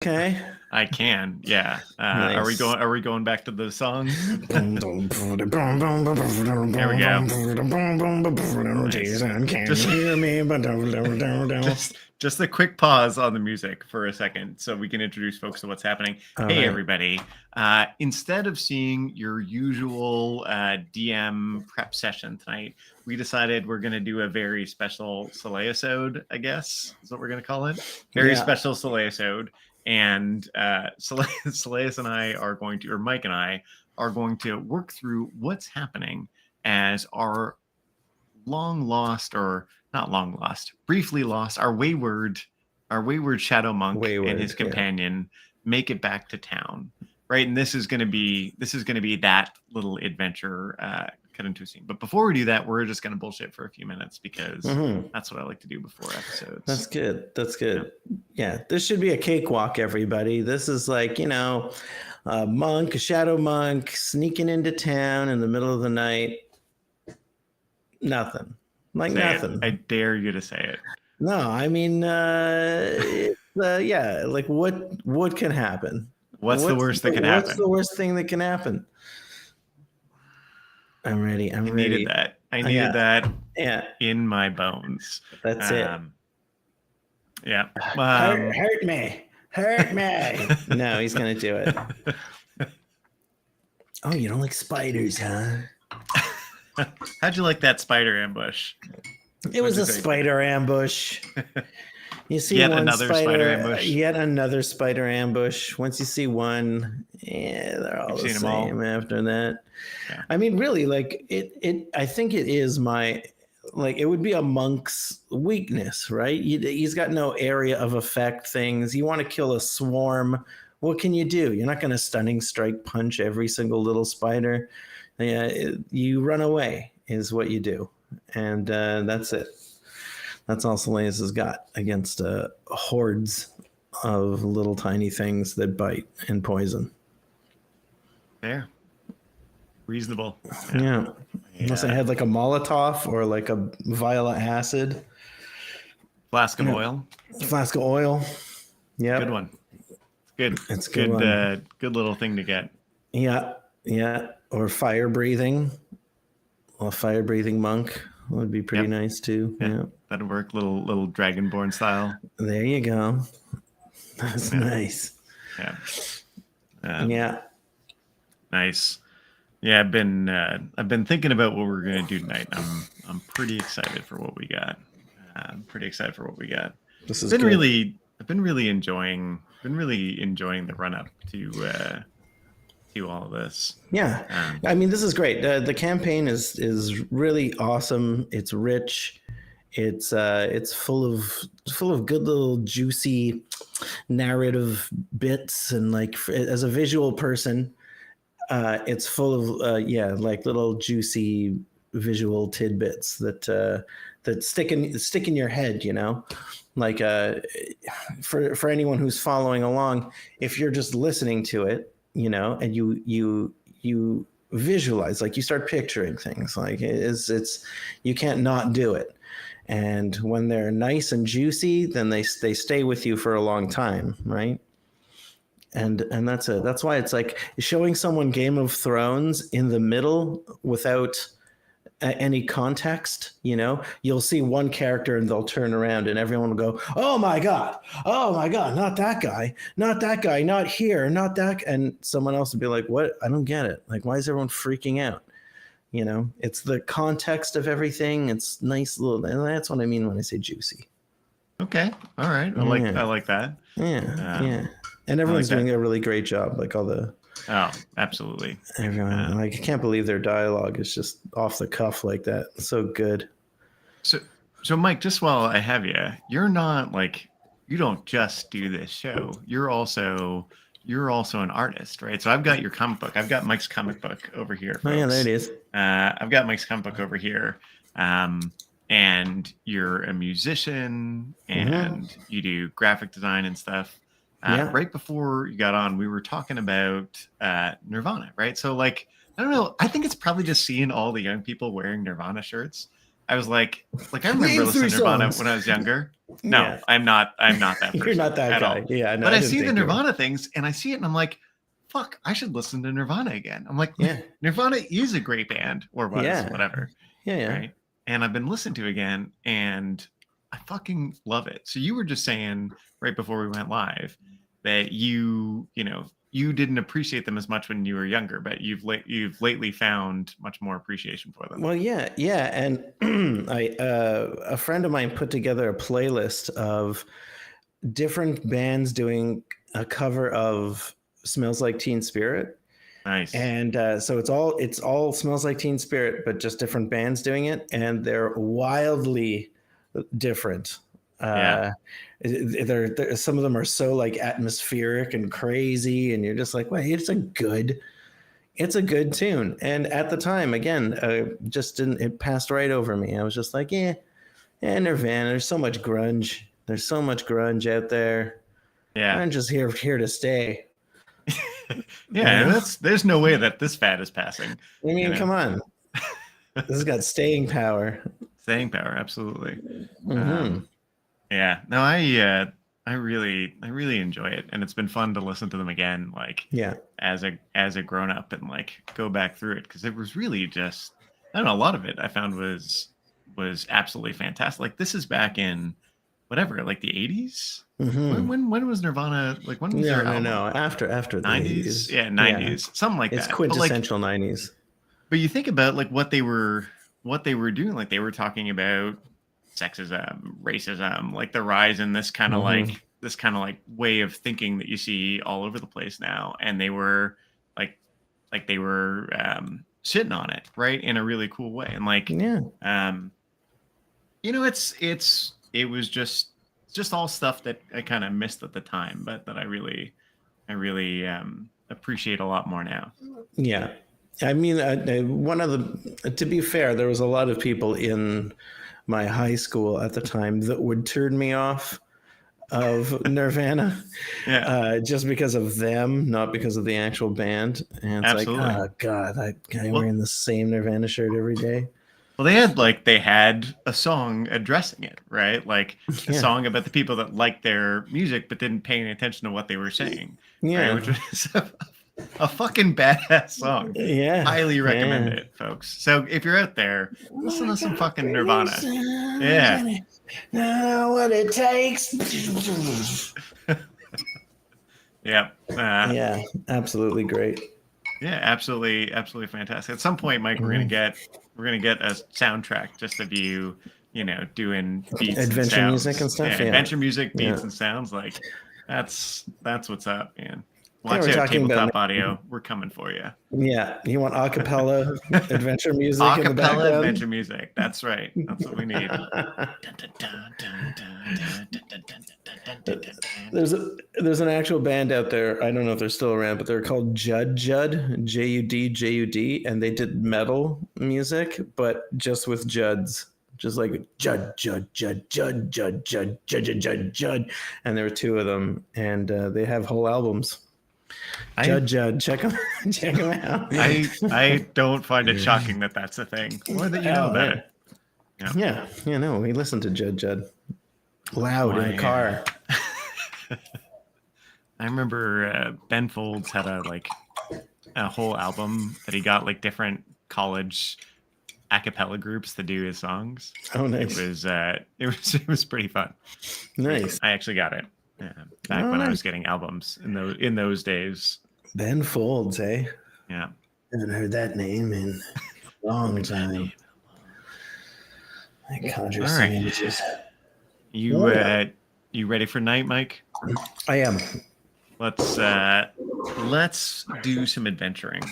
Okay. I can, yeah. Nice. Are we going back to the songs? There we go. Nice. Jason, can you Just hear me? just a quick pause on the music for a second so we can introduce folks to what's happening. All Hey, right. everybody. Instead of seeing your usual DM prep session tonight, we decided we're going to do a very special Cellayissode, I guess is what we're going to call it. Very special Cellayissode. And Cellayice and I are going to, or Mike and I are going to work through what's happening as our long lost, or not long lost, briefly lost, our wayward shadow monk and his companion make it back to town, right? And this is going to be that little adventure cut into a scene. But before we do that, we're just going to bullshit for a few minutes because that's what I like to do before episodes. That's good. Yeah, this should be a cakewalk, everybody. This is like, a monk, a shadow monk sneaking into town in the middle of the night. Nothing. Nothing. I dare you to say it. No, I mean, yeah, like what can happen? What's the worst that can happen? What's the worst thing that can happen? I'm ready. I needed that. I needed that in my bones. That's it. Yeah. Hurt me. No, he's going to do it. Oh, you don't like spiders, huh? How'd you like that spider ambush? It was a spider ambush. You see yet another spider ambush. Yet another spider ambush. Once you see one, they're all the same after that. Yeah. I mean, really, like it. I think it is it would be a monk's weakness, right? He's got no area of effect things. You want to kill a swarm. What can you do? You're not going to stunning strike punch every single little spider. You run away is what you do. And that's it. That's all Cellayice has got against hordes of little tiny things that bite and poison. Fair. Reasonable. Yeah. Unless I had like a Molotov or like a vial of acid. Flask of oil. Flask of oil. Yeah. Good one. Good. It's good. Good little thing to get. Yeah. Yeah. Or fire breathing. A fire breathing monk would be pretty nice too. Yeah. That'd work. Little dragonborn style. There you go. That's nice. Yeah. Yeah. Nice. Yeah, I've been thinking about what we're gonna do tonight. I'm pretty excited for what we got. This is I've been really enjoying the run up to all of this. Yeah. I mean, this is great. The campaign is really awesome. It's rich. It's full of good little juicy narrative bits, and like as a visual person, it's full of like little juicy visual tidbits that stick in your head, like for anyone who's following along, if you're just listening to it, and you visualize, like you start picturing things, like it's you can't not do it. And when they're nice and juicy, then they stay with you for a long time, right? And that's it. That's why it's like showing someone Game of Thrones in the middle without any context. You'll see one character and they'll turn around and everyone will go, oh my god, not that guy, not here, not that. And someone else will be like, what? I don't get it. Like, why is everyone freaking out? It's the context of everything. It's nice little, and that's what I mean when I say juicy. Okay. All right. I like that. Yeah. And everyone's doing a really great job. Like all the. Oh, absolutely. Everyone, I can't believe their dialogue is just off the cuff like that. It's so good. So Mike, just while I have you, you're not like, you don't just do this show. You're also an artist, right? So I've got your comic book. I've got Mike's comic book over here, folks. Oh yeah, there it is. I've got Mike's comic book over here. And you're a musician and you do graphic design and stuff. Right before you got on, we were talking about Nirvana, right? So like, I don't know. I think it's probably just seeing all the young people wearing Nirvana shirts. I was like I remember listening to Nirvana when I was younger. No, Yeah. I'm not that person. You're not that at guy. all. Yeah, no, But I didn't see the think you were. Nirvana things and I see it and I'm like, fuck, I should listen to Nirvana again. I'm like, Yeah. Nirvana is a great band, or was, Yeah. whatever. Yeah. Right. And I've been listening to it again and I fucking love it. So you were just saying right before we went live that you didn't appreciate them as much when you were younger, but you've lately found much more appreciation for them. Well, yeah. And a friend of mine put together a playlist of different bands doing a cover of "Smells Like Teen Spirit." Nice. And so it's all "Smells Like Teen Spirit," but just different bands doing it, and they're wildly different. Yeah. They're some of them are so like atmospheric and crazy, and you're just like, wait, it's a good tune. And at the time, again, it passed right over me. I was just like, yeah, Nirvana. There's so much grunge. There's so much grunge out there. Yeah. I'm just here to stay. Yeah, there's no way that this fad is passing. I mean, come on. This has got staying power. Staying power, absolutely. Mm-hmm. Yeah, no, I really enjoy it, and it's been fun to listen to them again, like as a grown up, and like go back through it because it was really just, I don't know, a lot of it I found was absolutely fantastic. Like this is back in whatever, like the 80s. Mm-hmm. When was Nirvana? Like when was their album? No, after the 90s, 80s? 90s, something like that. It's quintessential 90s. But you think about like what they were doing, like they were talking about sexism, racism, like the rise in this kind of like way of thinking that you see all over the place now, and they were like they were sitting on it, right, in a really cool way, and like it was just all stuff that I kind of missed at the time, but that I really appreciate a lot more now. Yeah. I mean, to be fair, there was a lot of people in my high school at the time that would turn me off of Nirvana, just because of them, not because of the actual band. And it's like, oh god, I'm wearing the same Nirvana shirt every day. Well, they had a song addressing it, right? Like a song about the people that liked their music but didn't pay any attention to what they were saying. Yeah, right? Which was a fucking badass song. Yeah, highly recommend it, folks. So if you're out there, listen to some fucking Nirvana. Yeah, know what it takes. Yeah. Yeah, absolutely great. Yeah, absolutely fantastic. At some point, Mike, we're gonna get a soundtrack just of you, doing beats, adventure and music and stuff. Yeah, adventure music, beats and sounds. Like that's what's up, man. Watch out, tabletop audio. We're coming for you. Yeah, you want acapella adventure music? Acapella adventure music. That's right. That's what we need. There's an actual band out there. I don't know if they're still around, but they're called Judd, Jud, and they did metal music, but just with Judds. Just like Judd, and there were two of them, and they have whole albums. Judd, check them out. I don't find it shocking that that's a thing, or that you know about it. Yeah, no, we listened to Judd loud in the car. I remember Ben Folds had a whole album that he got like different college a cappella groups to do his songs. Oh, nice. It was pretty fun. Nice. I actually got it back when I was getting albums in those days. Ben Folds, eh? Yeah. Haven't heard that name in a long time. I conjure some images. You ready for night, Mike? I am. Let's do some adventuring.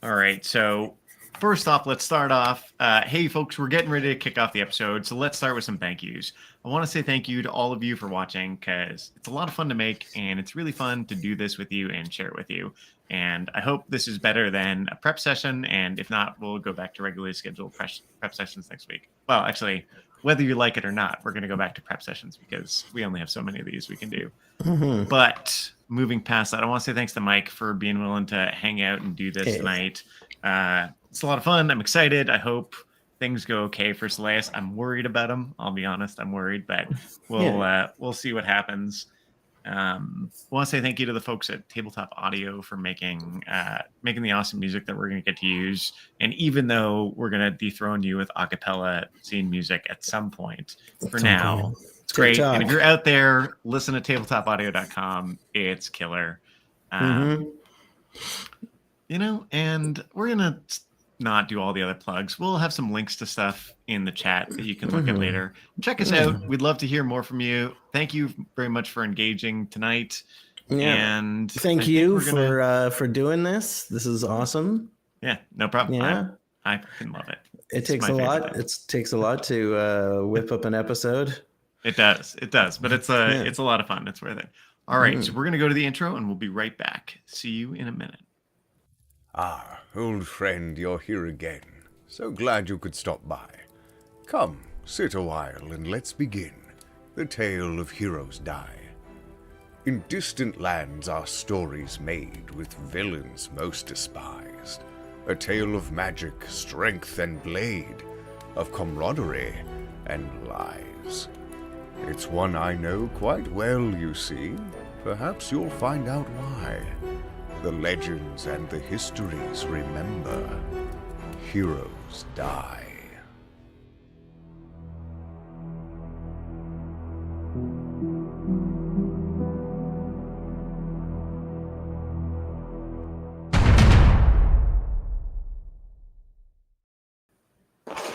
All right, so first off, let's start off. Hey, folks, we're getting ready to kick off the episode, so let's start with some thank yous. I want to say thank you to all of you for watching because it's a lot of fun to make, and it's really fun to do this with you and share it with you. And I hope this is better than a prep session, and if not, we'll go back to regularly scheduled prep sessions next week. Well, actually, whether you like it or not, we're going to go back to prep sessions because we only have so many of these we can do. Mm-hmm. But moving past that, I want to say thanks to Mike for being willing to hang out and do this tonight. It's a lot of fun. I'm excited. I hope things go okay for Cellayice. I'm worried about him. I'll be honest, I'm worried, but we'll see what happens. I want to say thank you to the folks at Tabletop Audio for making the awesome music that we're going to get to use. And even though we're going to dethrone you with a cappella scene music at some point, for now, it's great. And if you're out there, listen to tabletopaudio.com. It's killer. You know, and we're going to not do all the other plugs. We'll have some links to stuff in the chat that you can look at later. Check us out. We'd love to hear more from you. Thank you very much for engaging tonight. And thank you for doing this. This is awesome. Yeah, no problem. Yeah. I fucking love it. It takes a lot. It takes a lot to whip up an episode. It does. But it's a lot of fun. It's worth it. All right, so we're gonna go to the intro and we'll be right back. See you in a minute. Ah, old friend, you're here again. So glad you could stop by. Come, sit a while and let's begin. The tale of heroes die. In distant lands are stories made with villains most despised. A tale of magic, strength, and blade, of camaraderie and lies. It's one I know quite well, you see. Perhaps you'll find out why. The legends and the histories remember. Heroes die.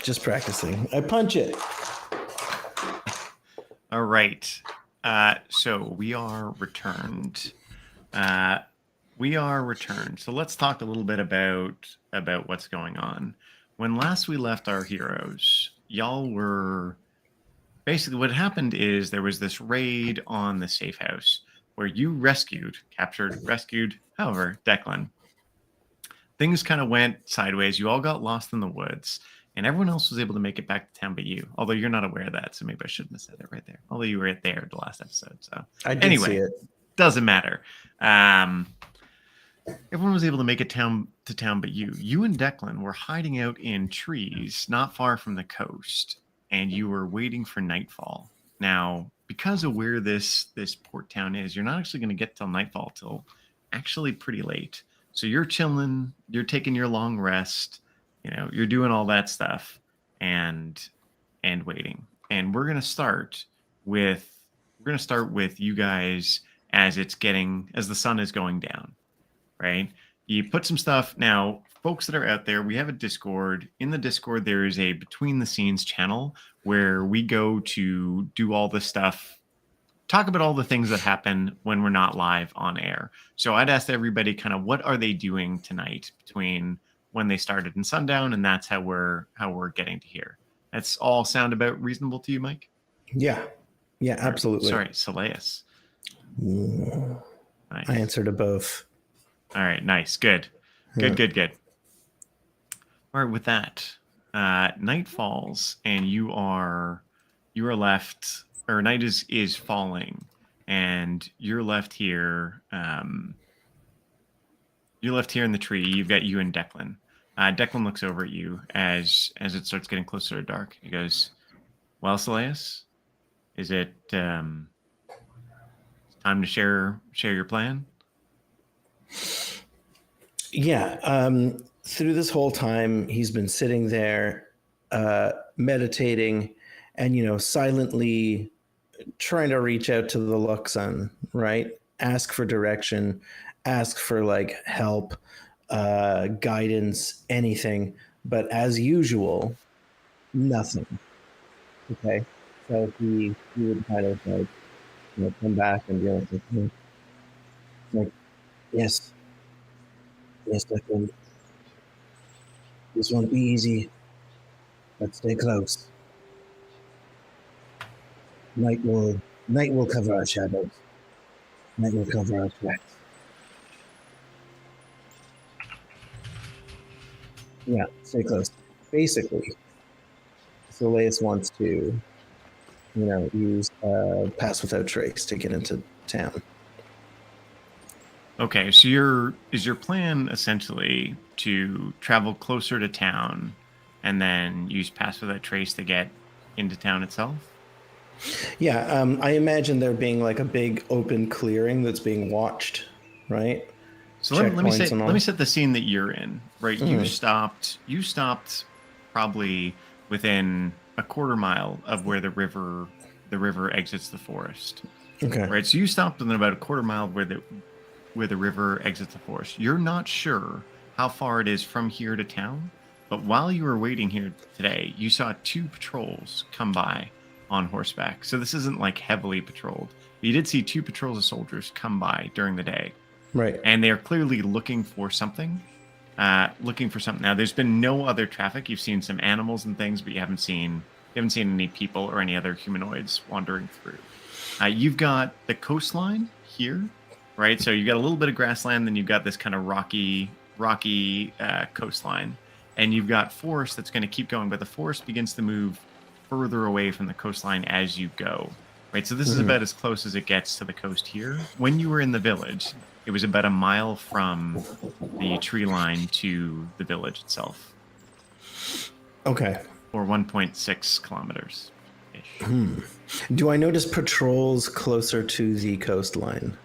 Just practicing. I punch it. All right. So we are returned. So let's talk a little bit about what's going on. When last we left our heroes, y'all were basically, what happened is there was this raid on the safe house where you rescued however, Declan. Things kind of went sideways. You all got lost in the woods. And everyone else was able to make it back to town but you. Although you're not aware of that, so maybe I shouldn't have said it right there. Although you were there the last episode. So I did see it. Doesn't matter. Everyone was able to make it to town but you. You and Declan were hiding out in trees not far from the coast, and you were waiting for nightfall. Now, because of where this port town is, you're not actually going to get till nightfall till actually pretty late. So you're chilling, you're taking your long rest. You know, you're doing all that stuff and waiting. And we're gonna start with you guys as the sun is going down, right? You put some stuff now, folks that are out there. We have a Discord. In the Discord, there is a between the scenes channel where we go to do all this stuff, talk about all the things that happen when we're not live on air. So I'd ask everybody kind of what are they doing tonight between when they started in sundown, and that's how we're getting to here. That's all sound about reasonable to you, Mike? Yeah, absolutely. Sorry, Cellayice. Nice. I answered to both. All right, nice, good. All right, with that, night falls, and you are left, or night is falling, and you're left here. You're left here in the tree. You've got you and Declan. Declan looks over at you as it starts getting closer to dark. He goes, "Well, Cellayice, is it time to share your plan?" Yeah. Through this whole time, he's been sitting there, meditating, and silently trying to reach out to the Luxon, right? Ask for direction, ask for help, guidance, anything. But as usual, nothing. Okay. So he would kind of come back and be like, yes, Declan. This won't be easy, but stay close. Night will cover our shadows. Night will cover our tracks. Yeah, stay close. Basically, Cellayice wants to, use pass without trace to get into town. Okay, so is your plan essentially to travel closer to town and then use Pass Without Trace to get into town itself. Yeah, I imagine there being like a big open clearing that's being watched, right? So let me Checkpoints and all. set the scene that you're in. Right, you stopped probably within a quarter mile of where the river exits the forest. Okay. Right, so you stopped within about a quarter mile where the river exits the forest. You're not sure how far it is from here to town, but while you were waiting here today, you saw 2 patrols come by on horseback. So this isn't like heavily patrolled. You did see 2 patrols of soldiers come by during the day. Right. And they're clearly looking for something. Now, there's been no other traffic. You've seen some animals and things, but you haven't seen any people or any other humanoids wandering through. You've got the coastline here, right? So you've got a little bit of grassland, then you've got this kind of rocky coastline, and you've got forest that's going to keep going, but the forest begins to move further away from the coastline as you go, right? So this is about as close as it gets to the coast here. When you were in the village, it was about a mile from the tree line to the village itself. Okay. Or 1.6 kilometers. Do I notice patrols closer to the coastline?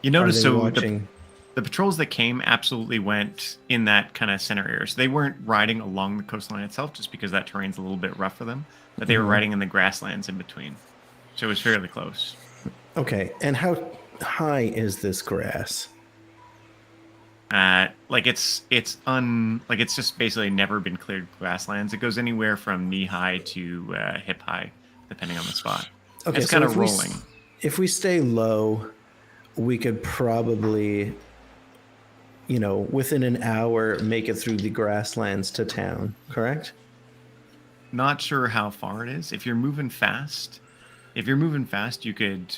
You notice, Are they so watching? the patrols that came absolutely went in that kind of center area. So they weren't riding along the coastline itself just because that terrain's a little bit rough for them, but they were riding in the grasslands in between. So it was fairly close. Okay. And how high is this grass? It's just basically never been cleared grasslands. It goes anywhere from knee high to hip high, depending on the spot. Okay, It's so kind of if we rolling. If we stay low, we could probably, within an hour, make it through the grasslands to town, correct? Not sure how far it is. If you're moving fast, you could,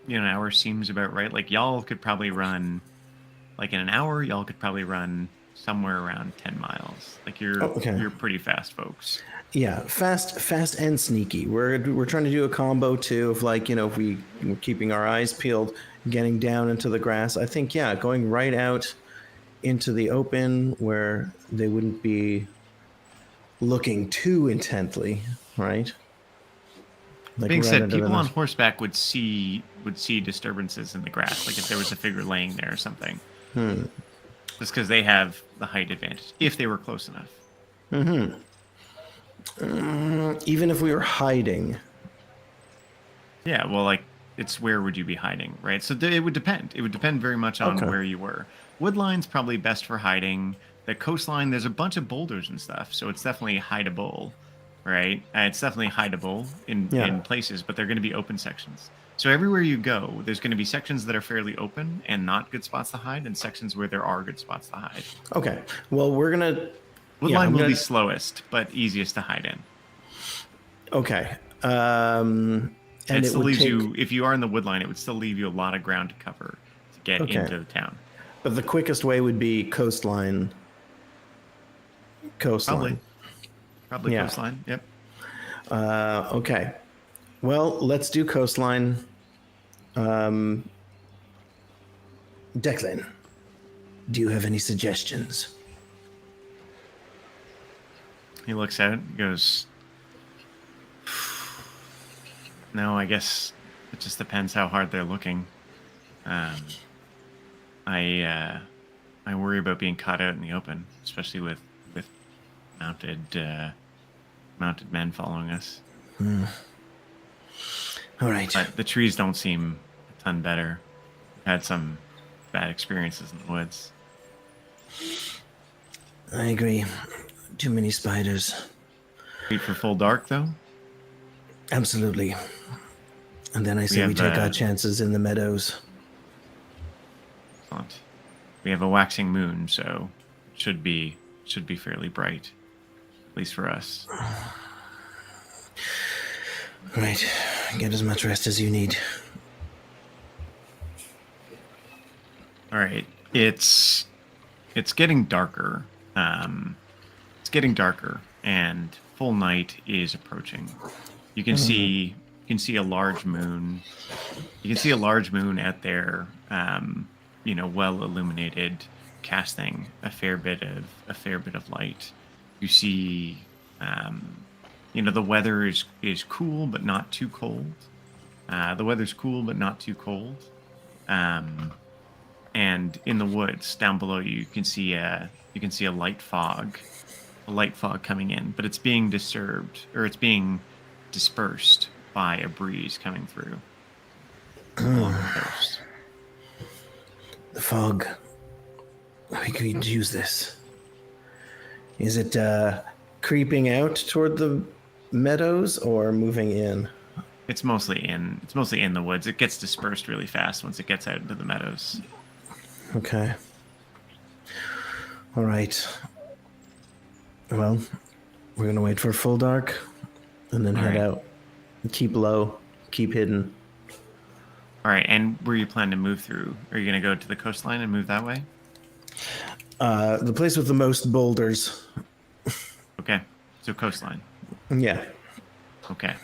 an hour seems about right. Like y'all could probably run, like in an hour, y'all could probably run somewhere around 10 miles. Like you're pretty fast folks. Yeah, fast and sneaky. We're trying to do a combo too of like, if we're keeping our eyes peeled, getting down into the grass. I think, going right out into the open where they wouldn't be looking too intently, right? Like Being right said, under the people on nose. horseback would see disturbances in the grass, like if there was a figure laying there or something. Just because they have the height advantage, if they were close enough. Even if we were hiding. Yeah, well, like, it's where would you be hiding, right? So it would depend. It would depend very much on where you were. Woodline's probably best for hiding. The coastline, there's a bunch of boulders and stuff, so it's definitely hideable, right? It's definitely hideable in places, but they're going to be open sections. So everywhere you go, there's going to be sections that are fairly open and not good spots to hide, and sections where there are good spots to hide. Okay. Well, we're gonna. Woodline will be slowest, but easiest to hide in. Okay. And it still leaves take, you, if you are in the woodline, it would still leave you a lot of ground to cover to get into the town. But the quickest way would be coastline. Probably coastline. Yep. Okay. Well, let's do coastline. Declan, do you have any suggestions? He looks at it and goes, no, I guess it just depends how hard they're looking. I worry about being caught out in the open, especially with mounted men following us. All right. But the trees don't seem a ton better. I've had some bad experiences in the woods. I agree. Too many spiders. Wait for full dark, though? Absolutely. And then I say we take our chances in the meadows. Excellent. We have a waxing moon, so it should be fairly bright, at least for us. Right. Get as much rest as you need. All right. It's getting darker. It's getting darker, and full night is approaching. You can see a large moon. You can see a large moon out there, well illuminated, casting a fair bit of light. You see The weather is cool but not too cold. The weather's cool but not too cold. And in the woods down below you can see a light fog coming in, but it's being disturbed, or it's being dispersed by a breeze coming through along the coast. The fog. We could use this. Is it creeping out toward the meadows or moving in? It's mostly in the woods. It gets dispersed really fast once it gets out into the meadows. Okay. All right. Well, we're going to wait for full dark and then head out. Keep low, keep hidden. All right, and where you plan to move through? Are you going to go to the coastline and move that way? The place with the most boulders. Okay, so coastline. Yeah. Okay.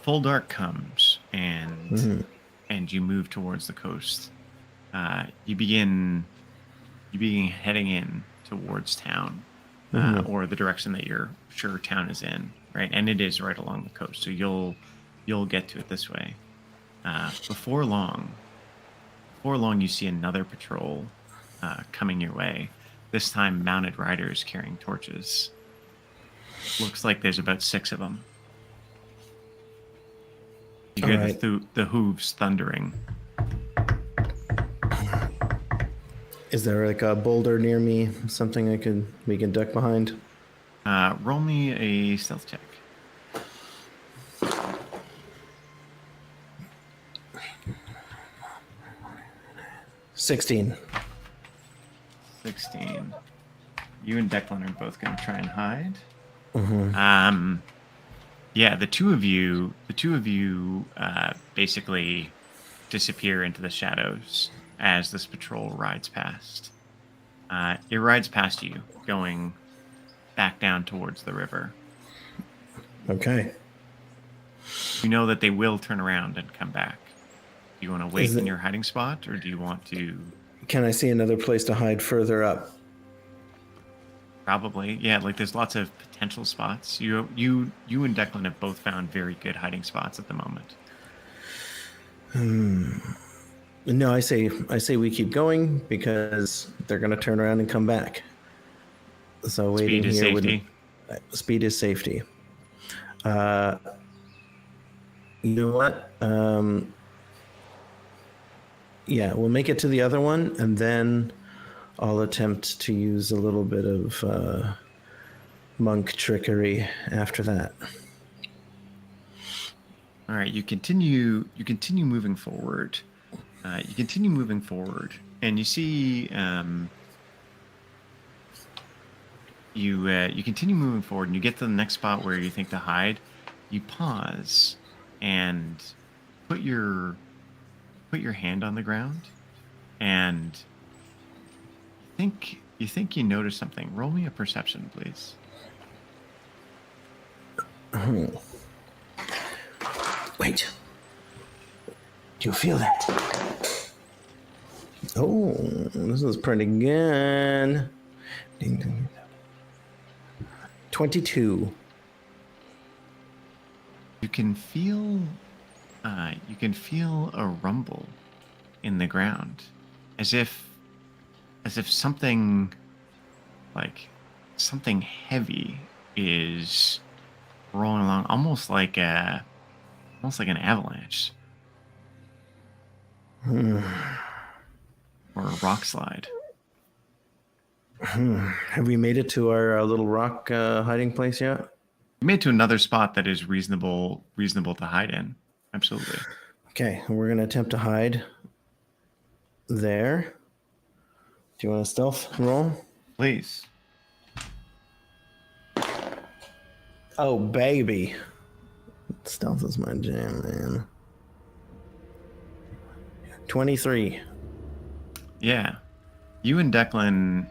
Full dark comes, and you move towards the coast. You begin heading in towards town, or the direction that you're sure town is in, right? And it is right along the coast, so you'll get to it this way. Before long, you see another patrol coming your way. This time, mounted riders carrying torches. Looks like there's about 6 of them. You hear the hooves thundering. Is there like a boulder near me? Something we can duck behind? Roll me a stealth check. 16. 16. You and Declan are both going to try and hide. Yeah, the two of you basically disappear into the shadows as this patrol rides past. It rides past you, going back down towards the river. Okay. You know that they will turn around and come back. Do you want to wait in your hiding spot, or do you want to... Can I see another place to hide further up? Probably, yeah. Like, there's lots of potential spots. You and Declan have both found very good hiding spots at the moment. No, I say we keep going because they're going to turn around and come back. So waiting here safety. Speed is safety. You know what? Yeah, we'll make it to the other one, and then I'll attempt to use a little bit of monk trickery after that. All right, you continue moving forward. And you see you continue moving forward, and you get to the next spot where you think to hide. You pause and put your hand on the ground, and you think you notice something. Roll me a perception, please. Wait. Do you feel that? Oh, this is pretty good. 22. You can feel a rumble in the ground, as if something heavy is rolling along, almost like an avalanche or a rock slide. Have we made it to our little rock hiding place yet? We made it to another spot that is reasonable to hide in. Absolutely. Okay, we're going to attempt to hide there. Do you want a stealth roll? Please. Oh, baby. Stealth is my jam, man. 23. Yeah. You and Declan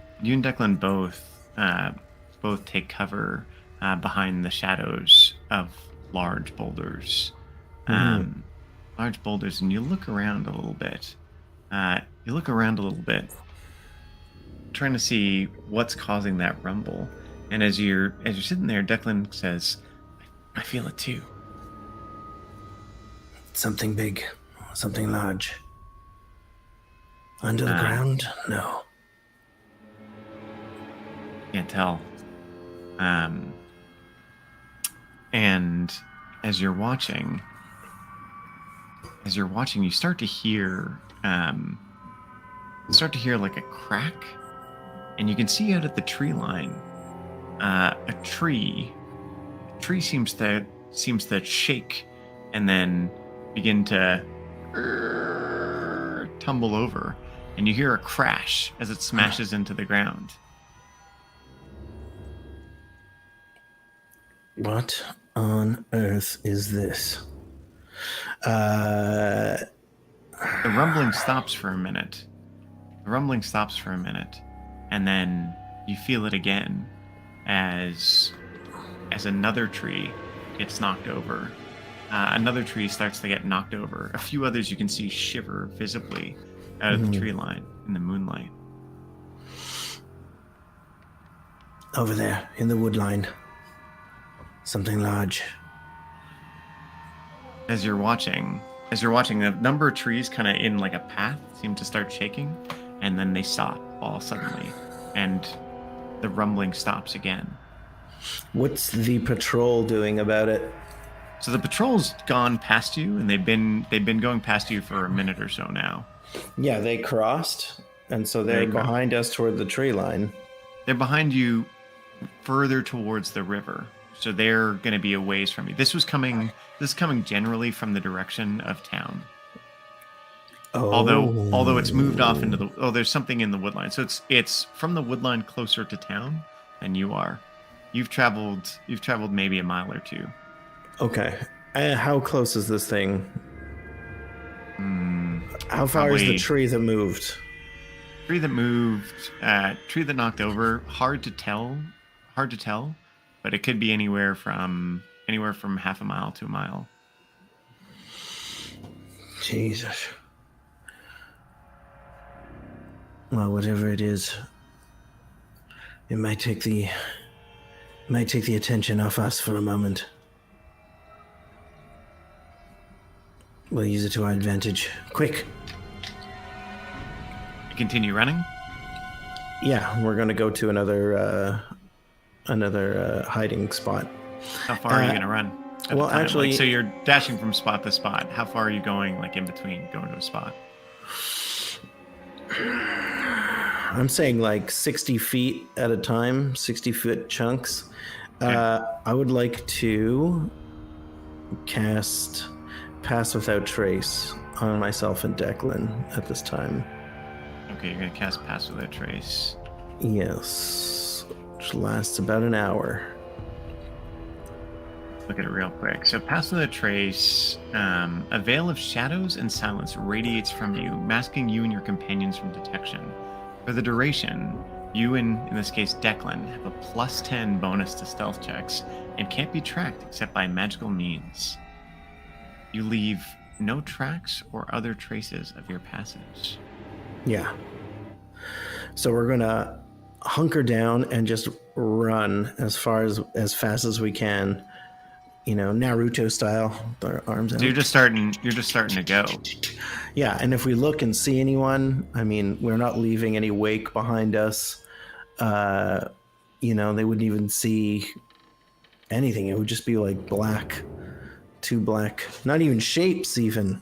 both take cover behind the shadows of large boulders. Large boulders, and you look around a little bit. Trying to see what's causing that rumble. And as you're sitting there, Declan says, "I feel it too." Something big, something large. Under the ground? No. Can't tell. And as you're watching, you start to hear like a crack, and you can see out at the tree line, a tree seems to shake and then begin to tumble over, and you hear a crash as it smashes into the ground. What on earth is this? The rumbling stops for a minute. And then you feel it again as another tree gets knocked over. Another tree starts to get knocked over. A few others you can see shiver visibly out of the tree line in the moonlight. Over there, in the wood line. Something large. As you're watching, the number of trees kind of in like a path seem to start shaking, and then they stop all suddenly, and the rumbling stops again. What's the patrol doing about it? So the patrol's gone past you, and they've been going past you for a minute or so now. Yeah, they crossed, and so they're behind us toward the tree line. They're behind you further towards the river. So they're going to be a ways from you. This is coming generally from the direction of town. Oh. Although it's moved off into the there's something in the woodline. So it's from the woodline closer to town than you are. You've traveled maybe a mile or two. Okay. How close is this thing? How far is the tree that moved? Tree that knocked over, hard to tell. But it could be anywhere from half a mile to a mile. Jesus. Well, whatever it is, it might take the attention off us for a moment. We'll use it to our advantage. Quick. You continue running? Yeah, we're going to go to another hiding spot. How far are you going to run? Well, actually... so you're dashing from spot to spot. How far are you going, like, in between going to a spot? I'm saying, like, 60 feet at a time, 60-foot chunks. Okay. I would like to cast Pass Without Trace on myself and Declan at this time. Okay, you're going to cast Pass Without Trace. Yes. Which lasts about an hour. Look at it real quick. So Pass Without Trace, a veil of shadows and silence radiates from you, masking you and your companions from detection. For the duration, you and, in this case, Declan, have a +10 bonus to stealth checks and can't be tracked except by magical means. You leave no tracks or other traces of your passage. Yeah. So we're going to hunker down and just run as fast as we can. You know, Naruto style, with our arms out. So you're just starting to go. Yeah, and if we look and see anyone, I mean, we're not leaving any wake behind us. You know, they wouldn't even see anything. It would just be like black, too black. Not even shapes, even.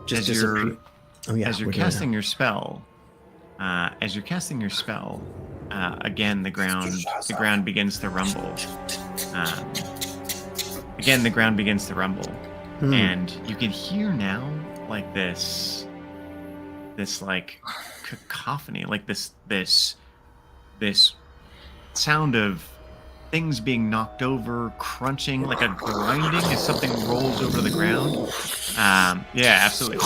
Just as you're casting your spell, again the ground begins to rumble. And you can hear now like this like cacophony, like this sound of things being knocked over, crunching, like a grinding as something rolls over the ground. Yeah, absolutely.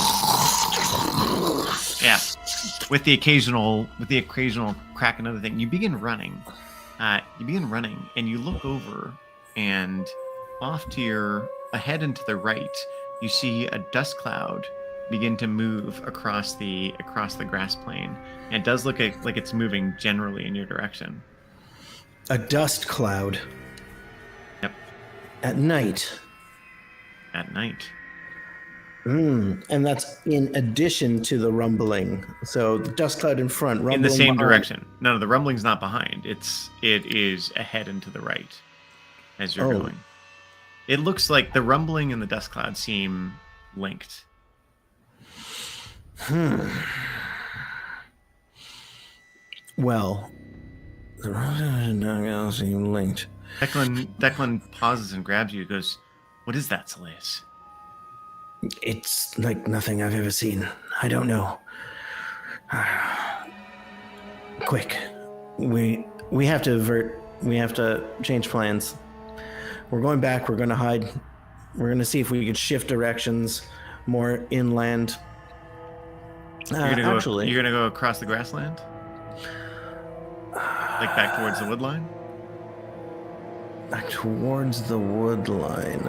Yeah, with the occasional crack, another thing. You begin running, and you look over, and off to your ahead and to the right, you see a dust cloud begin to move across the grass plain. And it does look like it's moving generally in your direction. A dust cloud. Yep. At night. At night. And that's in addition to the rumbling. So the dust cloud in front, rumbling In the same behind. direction. No, the rumbling's not behind. It is ahead and to the right as you're going. It looks like the rumbling and the dust cloud seem linked. Well, the rumbling not seem linked. Declan pauses and grabs you. Goes, "What is that, Cellayice?" It's like nothing I've ever seen. I don't know. Quick, we have to avert. We have to change plans. We're going back. We're going to hide. We're going to see if we could shift directions more inland. You're gonna go across the grassland, like back towards the wood line. Back towards the wood line.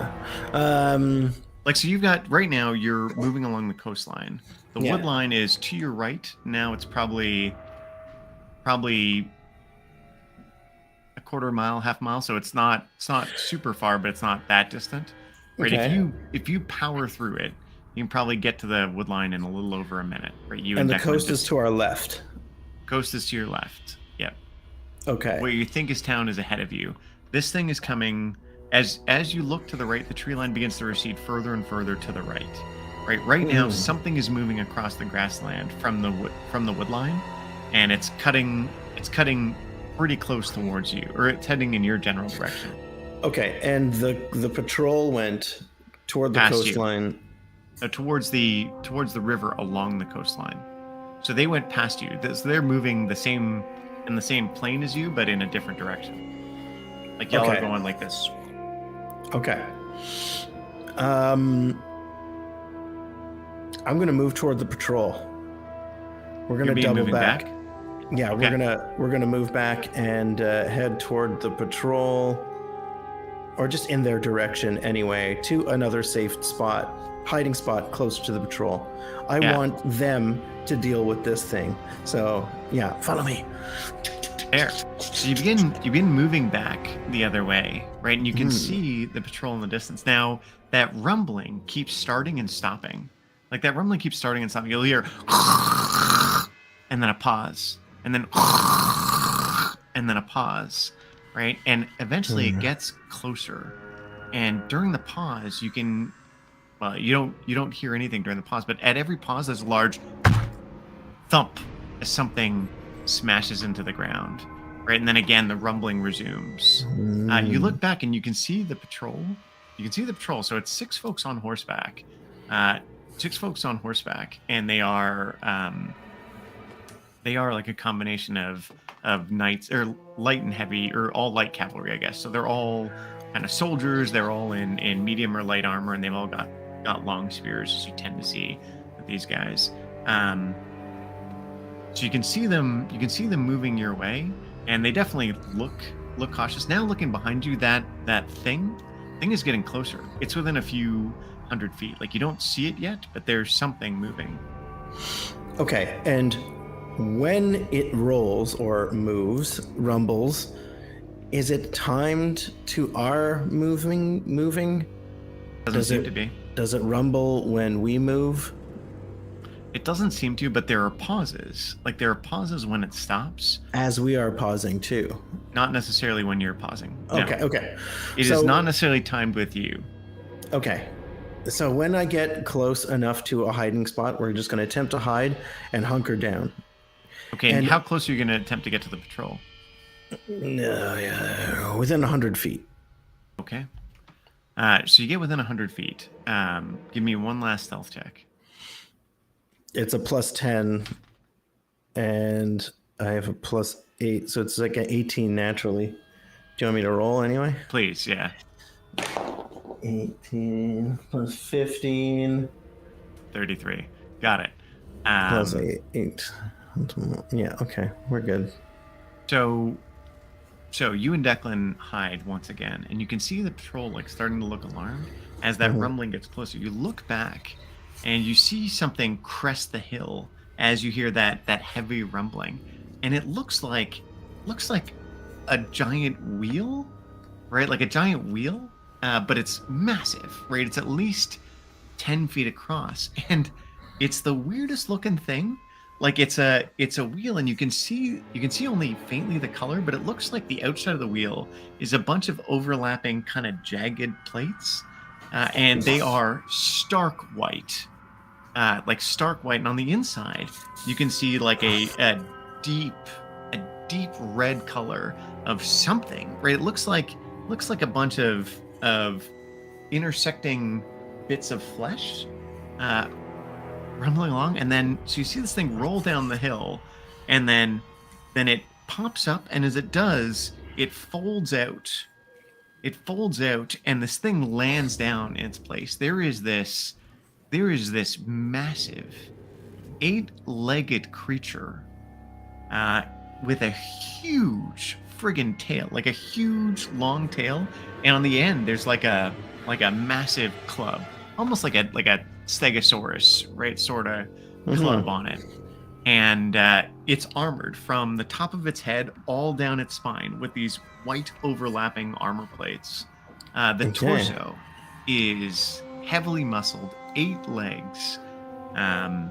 Like, so you've got, right now, you're moving along the coastline. The wood line is to your right. Now it's probably a quarter mile, half mile. So it's not super far, but it's not that distant. Right. Okay. If you power through it, you can probably get to the wood line in a little over a minute. Right. And the coast is to our left. Coast is to your left. Yep. Okay. What you think is town is ahead of you. This thing is coming. As you look to the right, the tree line begins to recede further and further to the right. Right now, something is moving across the grassland from the wood line, and it's cutting pretty close towards you, or it's heading in your general direction. Okay, and the patrol went toward the Past coastline. Towards the river along the coastline. So they went past you. So they're moving in the same plane as you, but in a different direction. Like y'all are going like this. Okay. I'm gonna move toward the patrol. We're gonna double back. Yeah, okay. we're gonna move back and head toward the patrol, or just in their direction anyway, to another safe spot, hiding spot close to the patrol. I want them to deal with this thing. So yeah, follow me. There. So you begin moving back the other way, right? And you can see the patrol in the distance. Now, that rumbling keeps starting and stopping. Like, that rumbling keeps starting and stopping. You'll hear and then a pause. And then and then a pause, right? And eventually it gets closer. And during the pause, you can, well, you don't hear anything during the pause, but at every pause there's a large thump as something smashes into the ground, right? And then again the rumbling resumes. You look back and you can see the patrol. So it's 6 folks on horseback. 6 folks on horseback, and they are like a combination of knights, or light and heavy, or all light cavalry, I guess. So they're all kind of soldiers. They're all in medium or light armor, and they've all got long spears, as you tend to see with these guys. So you can see them moving your way, and they definitely look cautious. Now looking behind you, that thing is getting closer. It's within a few hundred feet. Like, you don't see it yet, but there's something moving. Okay, and when it rolls or moves, rumbles, is it timed to our moving? Doesn't seem to be. Does it rumble when we move? It doesn't seem to, but there are pauses. Like, there are pauses when it stops. As we are pausing too. Not necessarily when you're pausing. Okay, no. Okay. It is not necessarily timed with you. Okay. So when I get close enough to a hiding spot, we're just going to attempt to hide and hunker down. Okay, and how close are you going to attempt to get to the patrol? Within 100 feet. Okay. So you get within 100 feet. Give me one last stealth check. It's a +10, and I have a +8, so it's like an 18 naturally. Do you want me to roll anyway? Please, yeah. 18 plus 15. 33. Got it. Plus 8. Yeah, okay. We're good. So you and Declan hide once again, and you can see the patrol like starting to look alarmed as that rumbling gets closer. You look back, and you see something crest the hill as you hear that heavy rumbling, and it looks like a giant wheel, right? Like a giant wheel, but it's massive, right? It's at least 10 feet across, and it's the weirdest looking thing. Like it's a wheel, and you can see only faintly the color, but it looks like the outside of the wheel is a bunch of overlapping kind of jagged plates, and they are stark white, and on the inside you can see like a deep red color of something, right? It looks like a bunch of intersecting bits of flesh rumbling along, and then so you see this thing roll down the hill, and then it pops up, and as it does, it folds out, and this thing lands down in its place. There is this massive 8-legged creature with a huge friggin' tail, like a huge long tail, and on the end there's like a massive club, almost like a stegosaurus, right, sort of club on it. And it's armored from the top of its head all down its spine with these white overlapping armor plates. The torso is heavily muscled, 8 legs, and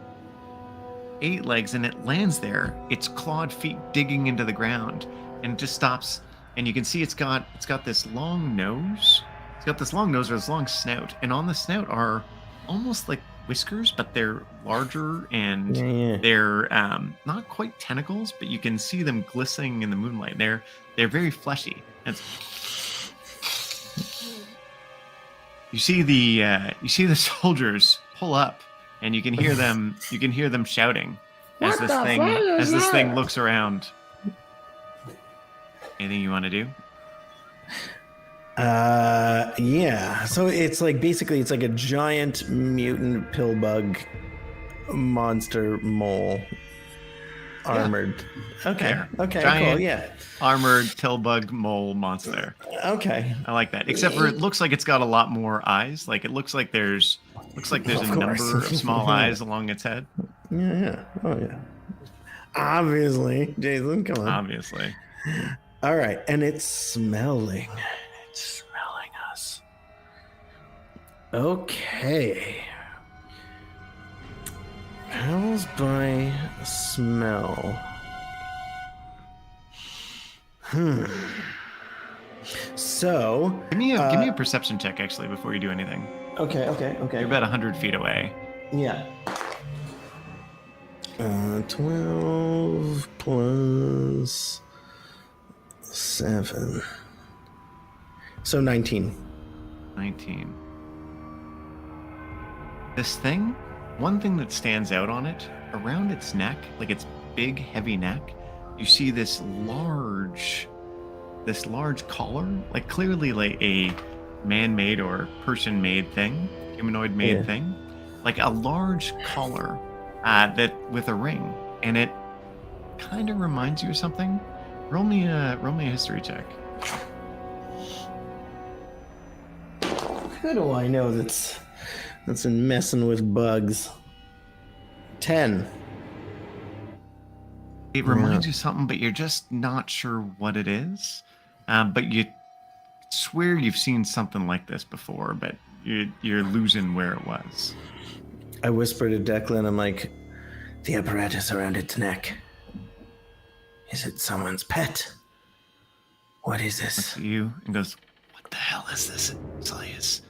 it lands there, its clawed feet digging into the ground, and it just stops, and you can see it's got this long nose. It's got this long nose or this long snout, and on the snout are almost like whiskers, but they're larger, and they're not quite tentacles, but you can see them glistening in the moonlight. They're very fleshy. And you see the soldiers pull up, and you can hear them shouting as this thing looks around. Anything you want to do? Yeah. So it's like basically it's like a giant mutant pillbug monster mole. Armored. Okay. Yeah. Okay. Giant, cool. Yeah. Armored pillbug mole monster. Okay. I like that. Except for it looks like it's got a lot more eyes. Like it looks like there's a number of small eyes along its head. Yeah. Oh yeah. Obviously, Jason. Come on. Obviously. All right, and it's smelling. It's smelling us. Okay. How's by smell? So give me a perception check actually before you do anything. Okay. You're about 100 feet away. Yeah. 12 plus 7. So 19. 19. This thing, one thing that stands out on it, around its neck, like its big, heavy neck, you see this large collar, like clearly like a man-made or person-made thing, humanoid-made thing, like a large collar that with a ring, and it kind of reminds you of something. Roll me a history check. How do I know that's in messing with bugs? 10. It reminds you of something, but you're just not sure what it is. But you swear you've seen something like this before, but you're losing where it was. I whisper to Declan, I'm like, the apparatus around its neck. Is it someone's pet? What is this? Looks at you and goes, what the hell is this, Cellayice?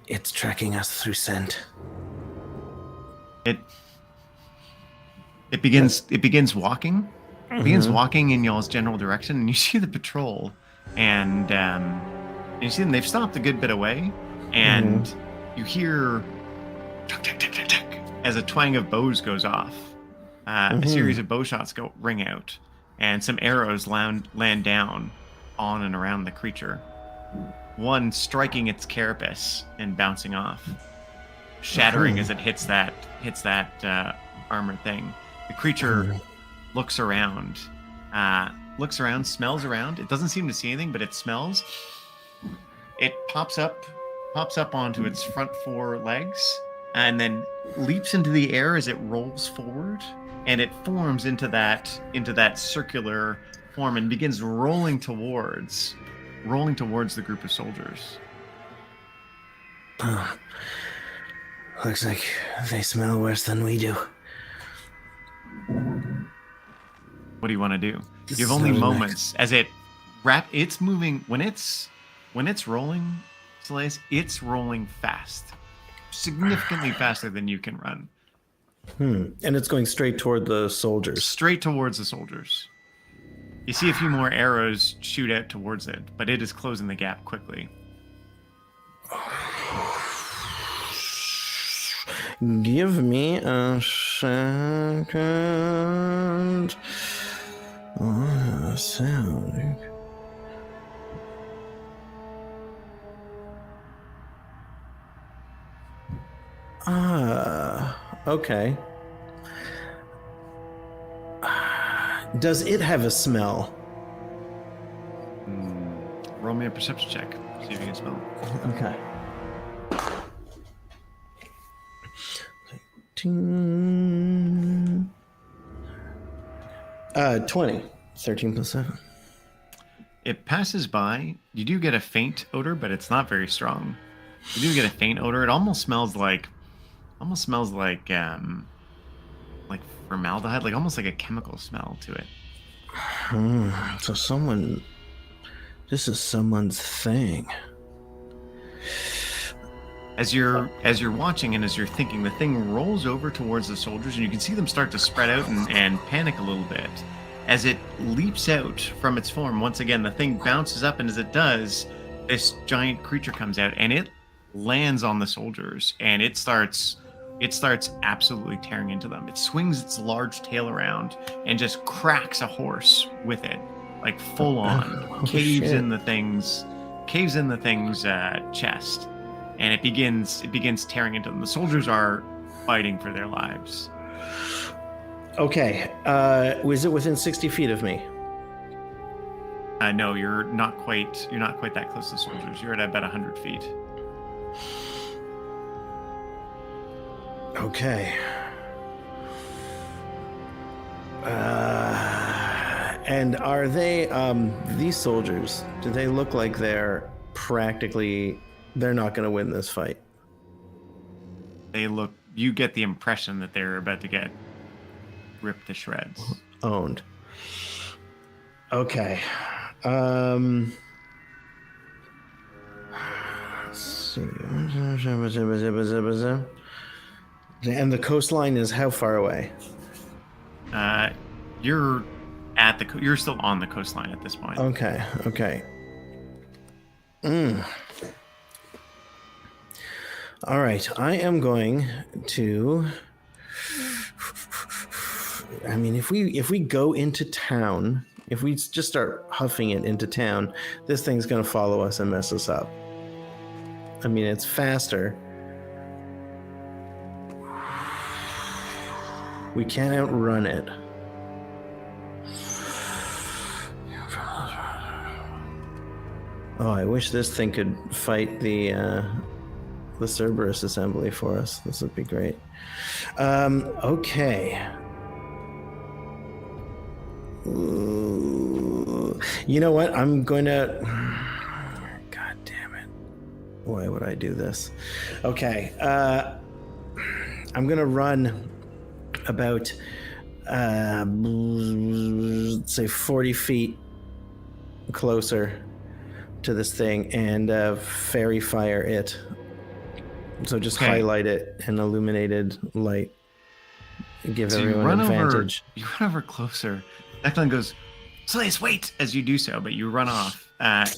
It's tracking us through scent. It begins walking. It begins walking in y'all's general direction, and you see the patrol, and you see them. They've stopped a good bit away, and you hear tuck, tuck, tuck, tuck, tuck, as a twang of bows goes off. A series of bow shots ring out, and some arrows land down on and around the creature. One striking its carapace and bouncing off, shattering as it hits that armored thing. The creature looks around, smells around. It doesn't seem to see anything, but it smells. It pops up onto its front 4 legs, and then leaps into the air as it rolls forward, and it forms into that circular form and begins rolling towards the group of soldiers. Looks like they smell worse than we do. What do you want to do? This You have is only really moments as it's moving. When it's rolling, Cellayice, it's rolling fast, significantly faster than you can run. And it's going straight toward the soldiers. Straight towards the soldiers. You see a few more arrows shoot out towards it, but it is closing the gap quickly. Give me a second. Sound. Okay. Does it have a smell? Roll me a perception check. See if you can smell it. Okay. 20. 13 plus 7. It passes by. You do get a faint odor, but it's not very strong. You do get a faint odor. It almost smells like formaldehyde, like almost like a chemical smell to it. So this is someone's thing. As you're watching and as you're thinking, the thing rolls over towards the soldiers, and you can see them start to spread out and panic a little bit. As it leaps out from its form, once again, the thing bounces up, and as it does, this giant creature comes out, and it lands on the soldiers, and it starts absolutely tearing into them. It swings its large tail around and just cracks a horse with it, like full on, caves in the thing's chest, and it begins tearing into them. The soldiers are fighting for their lives. Okay. Was it within 60 feet of me? No, you're not quite that close to the soldiers. You're at about 100 feet. Okay. And are they, these soldiers, do they look like they're not going to win this fight? You get the impression that they're about to get ripped to shreds. Owned. Okay. Let's see. And the coastline is how far away? You're still on the coastline at this point. Okay. All right. I am going to. I mean, if we go into town, if we just start huffing it into town, this thing's going to follow us and mess us up. I mean, it's faster. We can't outrun it. Oh, I wish this thing could fight the Cerberus assembly for us. This would be great. Okay. Ooh. You know what? I'm going to... God damn it. Why would I do this? Okay. I'm going to run about, say, 40 feet closer to this thing and fairy fire it. So just highlight it in illuminated light. Give everyone advantage. You run over closer. Declan goes, Cellayice, wait! As you do so, but you run off. And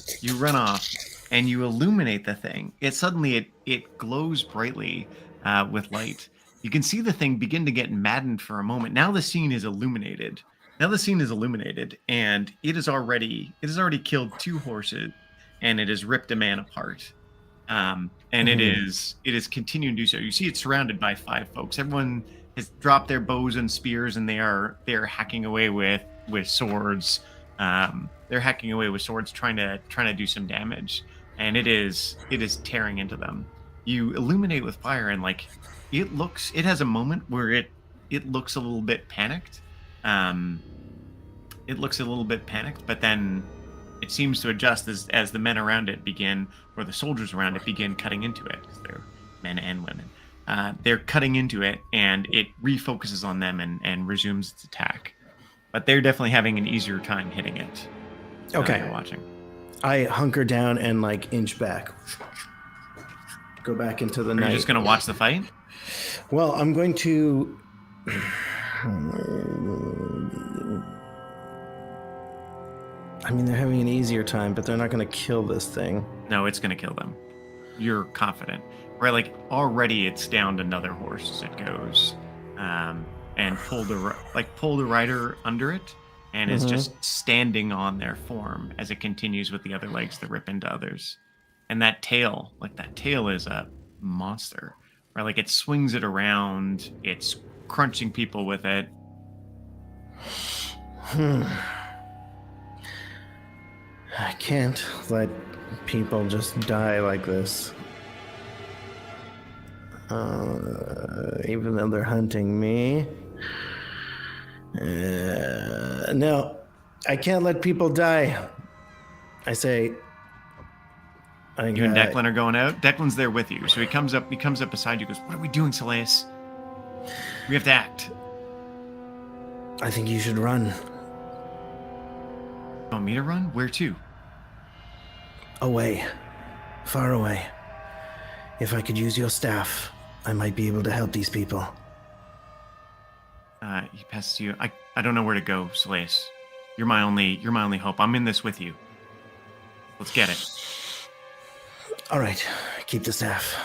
you illuminate the thing. It glows brightly with light. You can see the thing begin to get maddened for a moment. Now the scene is illuminated. And it has already killed 2 horses, and it has ripped a man apart. And it is continuing to do so. You see it's surrounded by 5 folks. Everyone has dropped their bows and spears, and they are hacking away with swords. They're hacking away with swords, trying to do some damage. And it is tearing into them. You illuminate with fire, and it has a moment where it looks a little bit panicked. it looks a little bit panicked, but then it seems to adjust as the men around it begin, or the soldiers around it begin cutting into it. They're men and women. They're cutting into it, and it refocuses on them and resumes its attack. But they're definitely having an easier time hitting it. Okay. You're watching. I hunker down and like inch back. Go back into the night. Are you just going to watch the fight? Well, I'm going to... I mean, they're having an easier time, but they're not going to kill this thing. No, it's going to kill them. You're confident. Right, like already it's downed another horse as it goes. And pulled a rider under it and is just standing on their form as it continues with the other legs to rip into others. And that tail is a monster. Right, like it swings it around, it's crunching people with it. I can't let people just die like this. Even though they're hunting me. No, I can't let people die. I say. You and Declan are going out. Declan's there with you, so he comes up beside you. Goes, "What are we doing, Cellayice? We have to act." I think you should run. You want me to run? Where to? Away, far away. If I could use your staff, I might be able to help these people. He passes to you. I don't know where to go, Cellayice. You're my only hope. I'm in this with you. Let's get it. All right, keep the staff.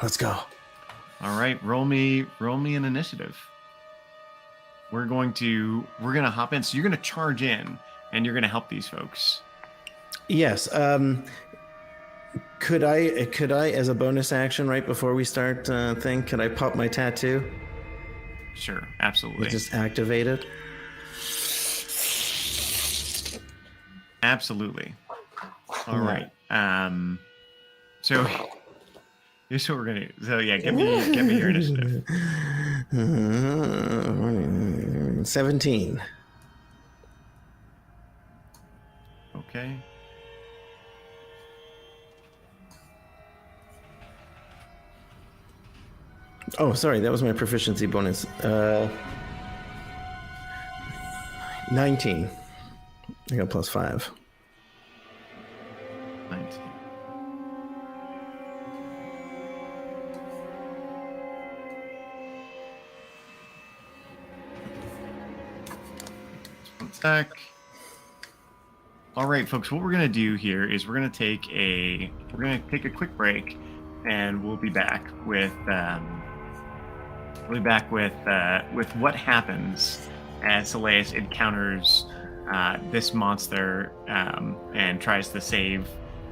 Let's go. All right, roll me an initiative. We're gonna hop in. So you're gonna charge in, and you're gonna help these folks. Yes. Could I, as a bonus action, right before we start could I pop my tattoo? Sure, absolutely. Just activate it. Absolutely. All right. So here's what we're gonna do. So yeah, give me your initiative. 17. Okay. Oh, sorry, that was my proficiency bonus. 19. I got +5. 19. One sec. All right, folks. What we're gonna do here is we're gonna take a quick break, and we'll be back with what happens as Cellayice encounters this monster and tries to save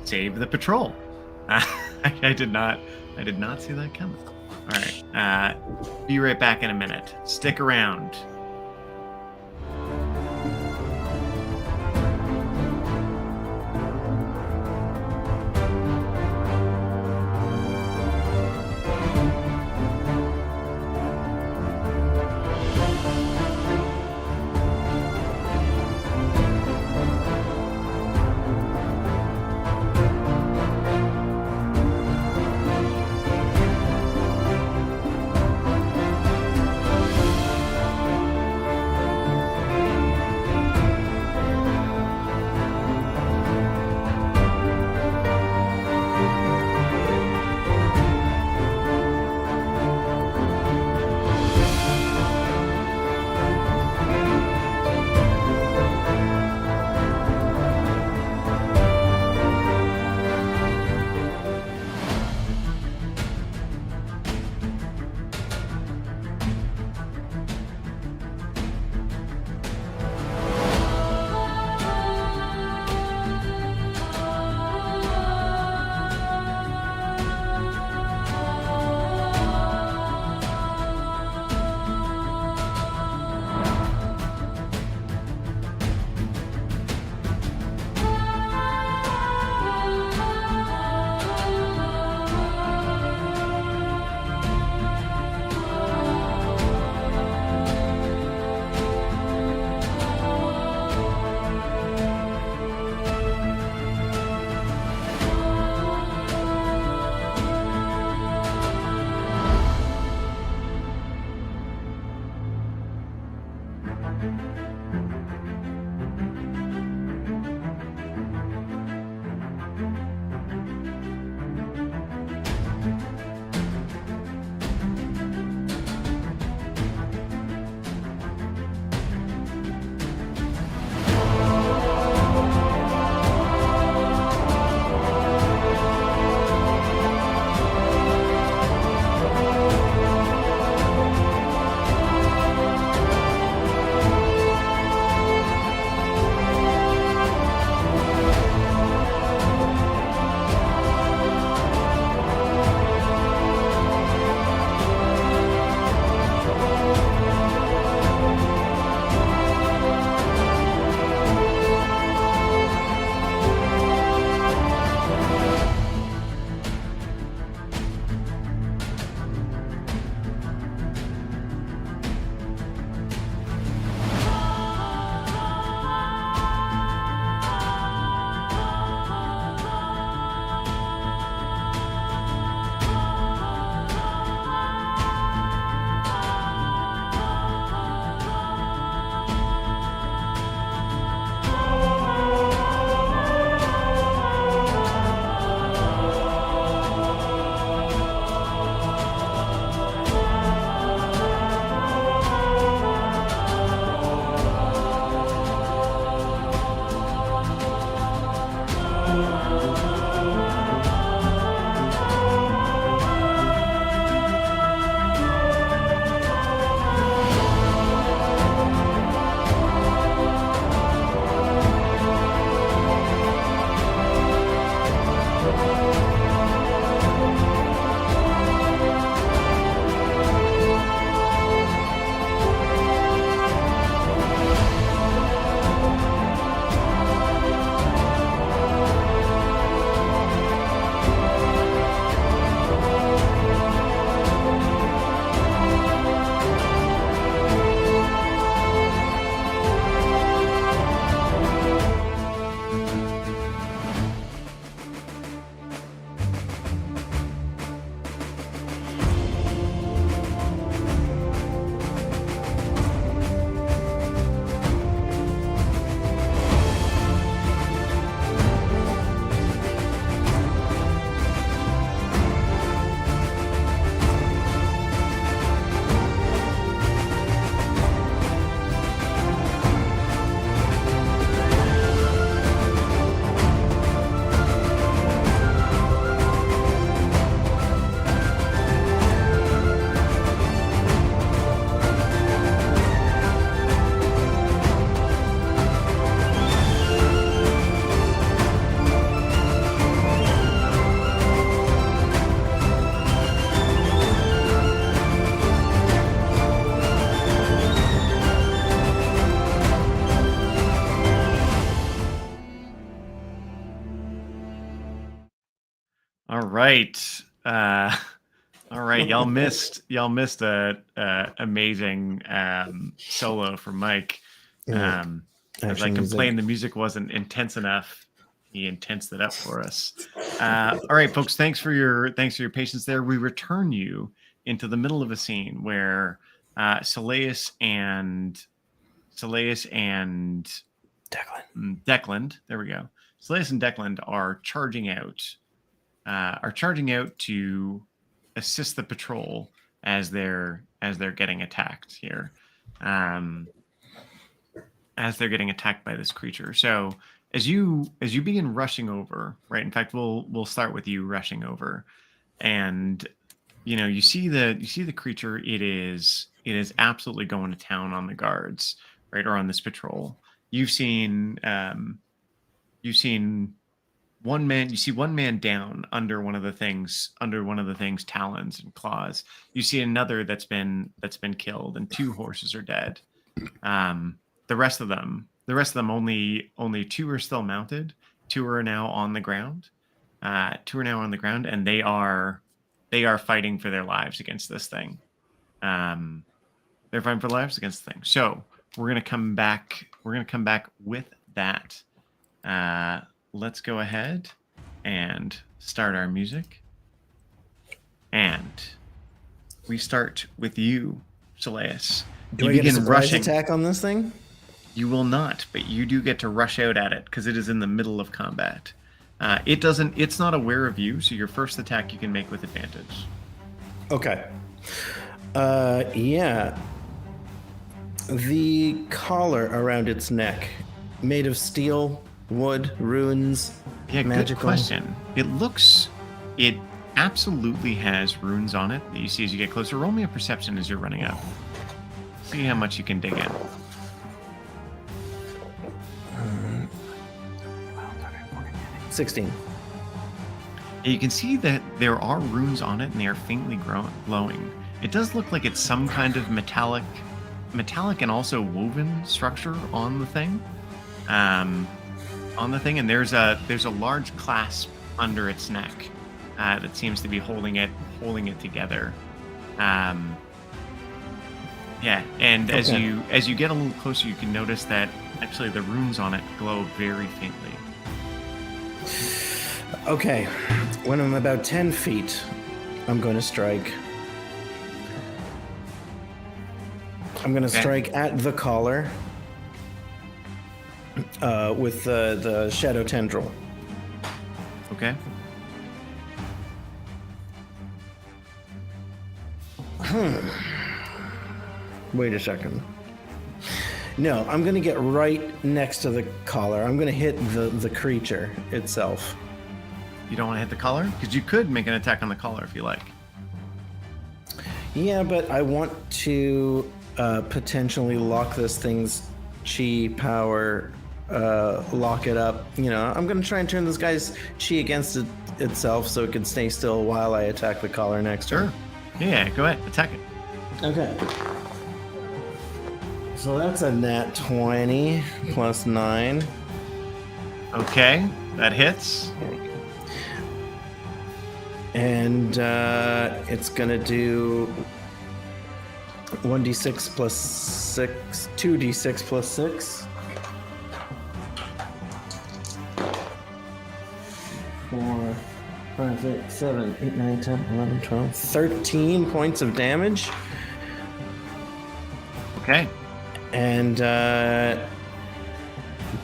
the patrol. I did not see that coming. All right, be right back in a minute. Stick around. All right. All right. Y'all missed a amazing solo from Mike. As I complained, the music wasn't intense enough. He intensed it up for us. All right, folks. Thanks for your patience there. We return you into the middle of a scene where Cellayice and Declan. There we go. Cellayice and Declan are charging out to assist the patrol as they're getting attacked here. As they're getting attacked by this creature. So as you begin rushing over, right? In fact, we'll start with you rushing over, and you see the creature. It is absolutely going to town on the guards, right, or on this patrol. You've seen one man. You see one man down under one of the things talons and claws. You see another that's been killed, and 2 horses are dead. The rest of them only 2 are still mounted. 2 are now on the ground. 2 are now on the ground, and they are fighting for their lives against this thing. They're fighting for their lives against the thing. So we're gonna come back. With that. Let's go ahead and start our music. And we start with you, Cellayice. Do You I get a begin surprise rushing. attack on this thing? You will not, but you do get to rush out at it because it is in the middle of combat. It's not aware of you, so your first attack you can make with advantage. Okay. Yeah. The collar around its neck, made of steel, wood, runes, Yeah, magical. good question. It absolutely has runes on it that you see as you get closer. Roll me a perception as you're running up. See how much you can dig in. 16. You can see that there are runes on it and they are faintly glowing. It does look like it's some kind of metallic and also woven structure on the thing. And there's a large clasp under its neck that seems to be holding it together. Yeah, and Okay. as you get a little closer, you can notice that actually the runes on it glow very faintly. Okay. When I'm about 10 feet, I'm going to strike. I'm going to strike at the collar with the shadow tendril. Okay. Wait a second. No, I'm going to get right next to the collar. I'm going to hit the creature itself. You don't want to hit the collar? Because you could make an attack on the collar if you like. Yeah, but I want to potentially lock this thing's chi power, lock it up. You know, I'm going to try and turn this guy's chi against itself so it can stay still while I attack the collar next to Sure. it. Yeah, go ahead. Attack it. Okay. So that's a nat 20 plus 9. Okay, that hits. And it's gonna do 1d6 plus 6, 2d6 plus 6. 4, 5, 6, 7, 8, 9, 10, 11, 12, 13 points of damage. Okay. And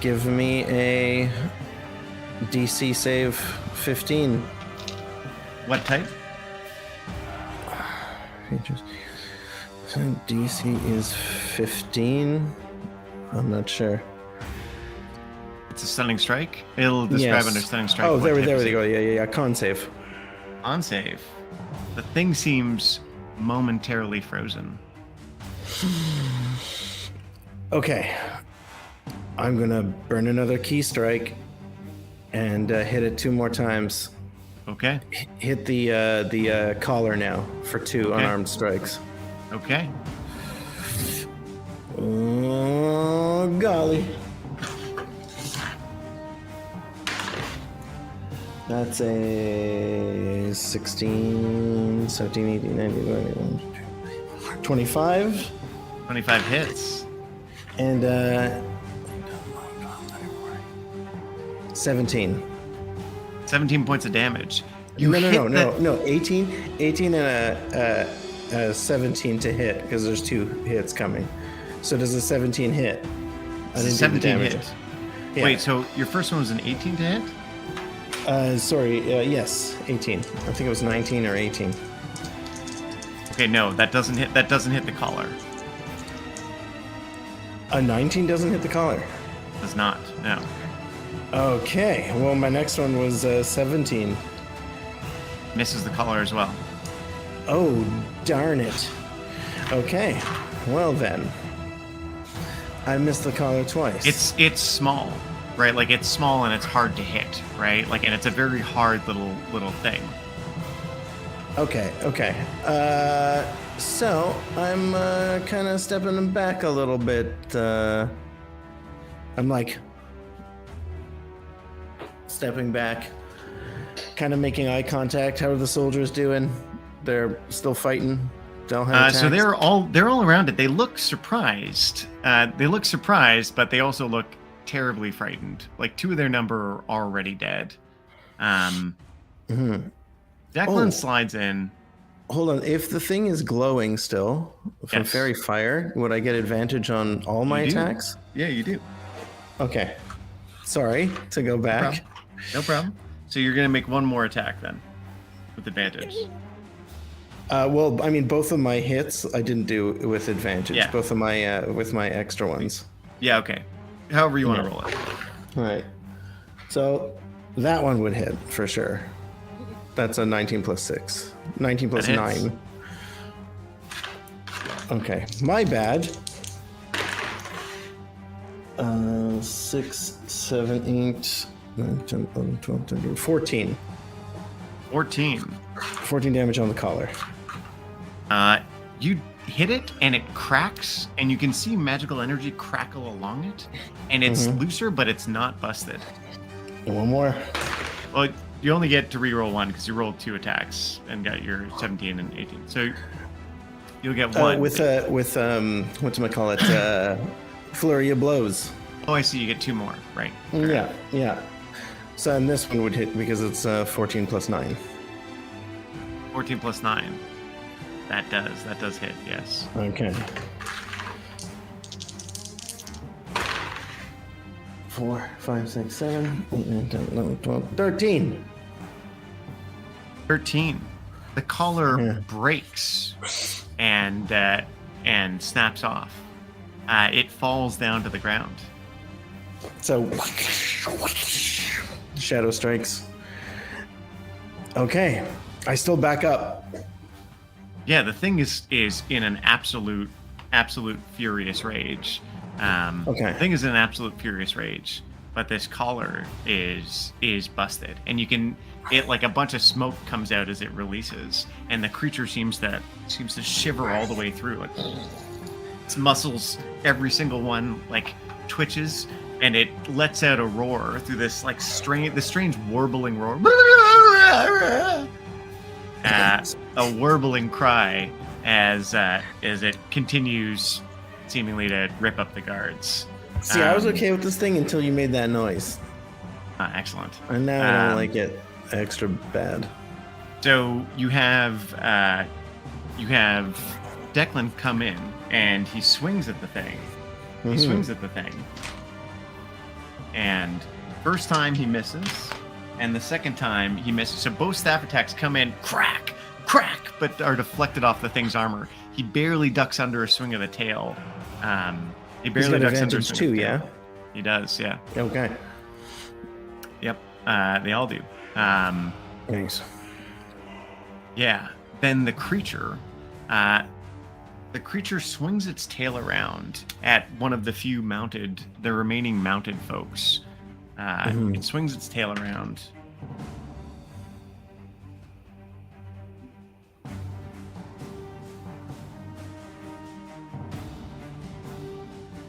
give me a DC save 15. What type? Features. So DC is 15. I'm not sure. It's a stunning strike. It'll describe Yes. under stunning strike. Oh, what there type we is it. go. Yeah. Con save. On save. The thing seems momentarily frozen. Okay. I'm gonna burn another key strike and hit it 2 more times. Okay. Hit the collar now for 2 unarmed strikes. Okay. Oh, golly. That's a 16, 17, 18, 19, 21, 25. 25 hits. And 17. 17 points of damage. You No, hit no. 18 and a 17 to hit because there's 2 hits coming. So does a 17 hit? I didn't do the 17 damage. hit. Yeah. Wait, so your first one was an 18 to hit? Yes, 18. I think it was 19 or 18. Okay, no, that doesn't hit. That doesn't hit the collar. A 19 doesn't hit the collar. Does not. No. Okay, well, my next one was 17. Misses the collar as well. Oh, darn it. Okay, well then. I missed the collar twice. It's small, right? Like it's small and it's hard to hit, right? Like, and it's a very hard little thing. Okay. So I'm kind of stepping back a little bit. I'm like stepping back, kind of making eye contact. How are the soldiers doing? They're still fighting. Don't have So attacks? they're all around it. They look surprised. But they also look terribly frightened. Like 2 of their number are already dead. Declan Oh. slides in hold on. If the thing is glowing still from Yes. fairy fire, would I get advantage on all my You do. attacks? Yeah, you do. Okay. Sorry to go No back. problem. No problem. So you're gonna make one more attack then, with advantage. Well, I mean, both of my hits I didn't do with advantage. Yeah. Both of my with my extra ones. Yeah. Okay. However you want to roll it. All right. So that one would hit for sure. That's a 19 plus 6. 19 plus That hits. 9. Okay. My bad. 6, 7, 8, 9, 10, 11, 12, 13, 14. 14. 14 damage on the collar. You hit it and it cracks, and you can see magical energy crackle along it, and it's looser, but it's not busted. One more. Well, you only get to reroll one because you rolled 2 attacks and got your 17 and 18. So you'll get one. With whatchamacallit, flurry of blows. Oh, I see. You get 2 more, right? Yeah. So and this one would hit because it's 14 plus 9. 14 plus 9. That does hit. Yes. Okay. 4, 5, 6, 7, 8, 9, 10, 11, 12, 13. 13. The collar Yeah. breaks and snaps off. It falls down to the ground. So shadow strikes. Okay. I still back up. Yeah, the thing is in an absolute furious rage. Okay. The thing is in an absolute furious rage, but this collar is busted, and you can like a bunch of smoke comes out as it releases, and the creature seems to shiver all the way through. Like its muscles, every single one, like twitches, and it lets out a roar through this like strange warbling roar. A warbling cry as it continues seemingly to rip up the guards. See, I was okay with this thing until you made that noise. Excellent. And now I don't like it extra bad. So you have Declan come in and he swings at the thing. He swings at the thing. And first time he misses, and the second time he misses. So both staff attacks come in, crack, but are deflected off the thing's armor. He barely ducks under a swing of the tail. He barely got ducks under a advantage swing too, of the yeah? tail. He does, yeah. Okay. Yep. They all do. Thanks. Yeah. Then the creature swings its tail around at one of the remaining mounted folks. It swings its tail around.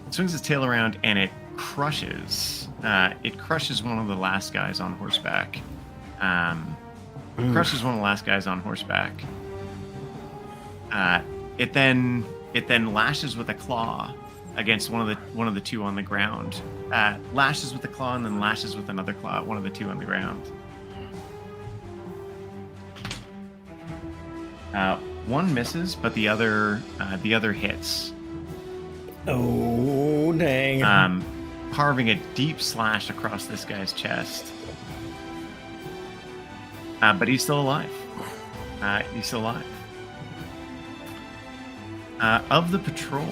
It swings its tail around and it crushes. It crushes one of the last guys on horseback. Crushes one of the last guys on horseback. It then lashes with a claw against one of the two on the ground. Lashes with a claw and then lashes with another claw at one of the two on the ground. One misses, but the other hits. Oh, dang. Carving a deep slash across this guy's chest. But he's still alive. Of the patrol,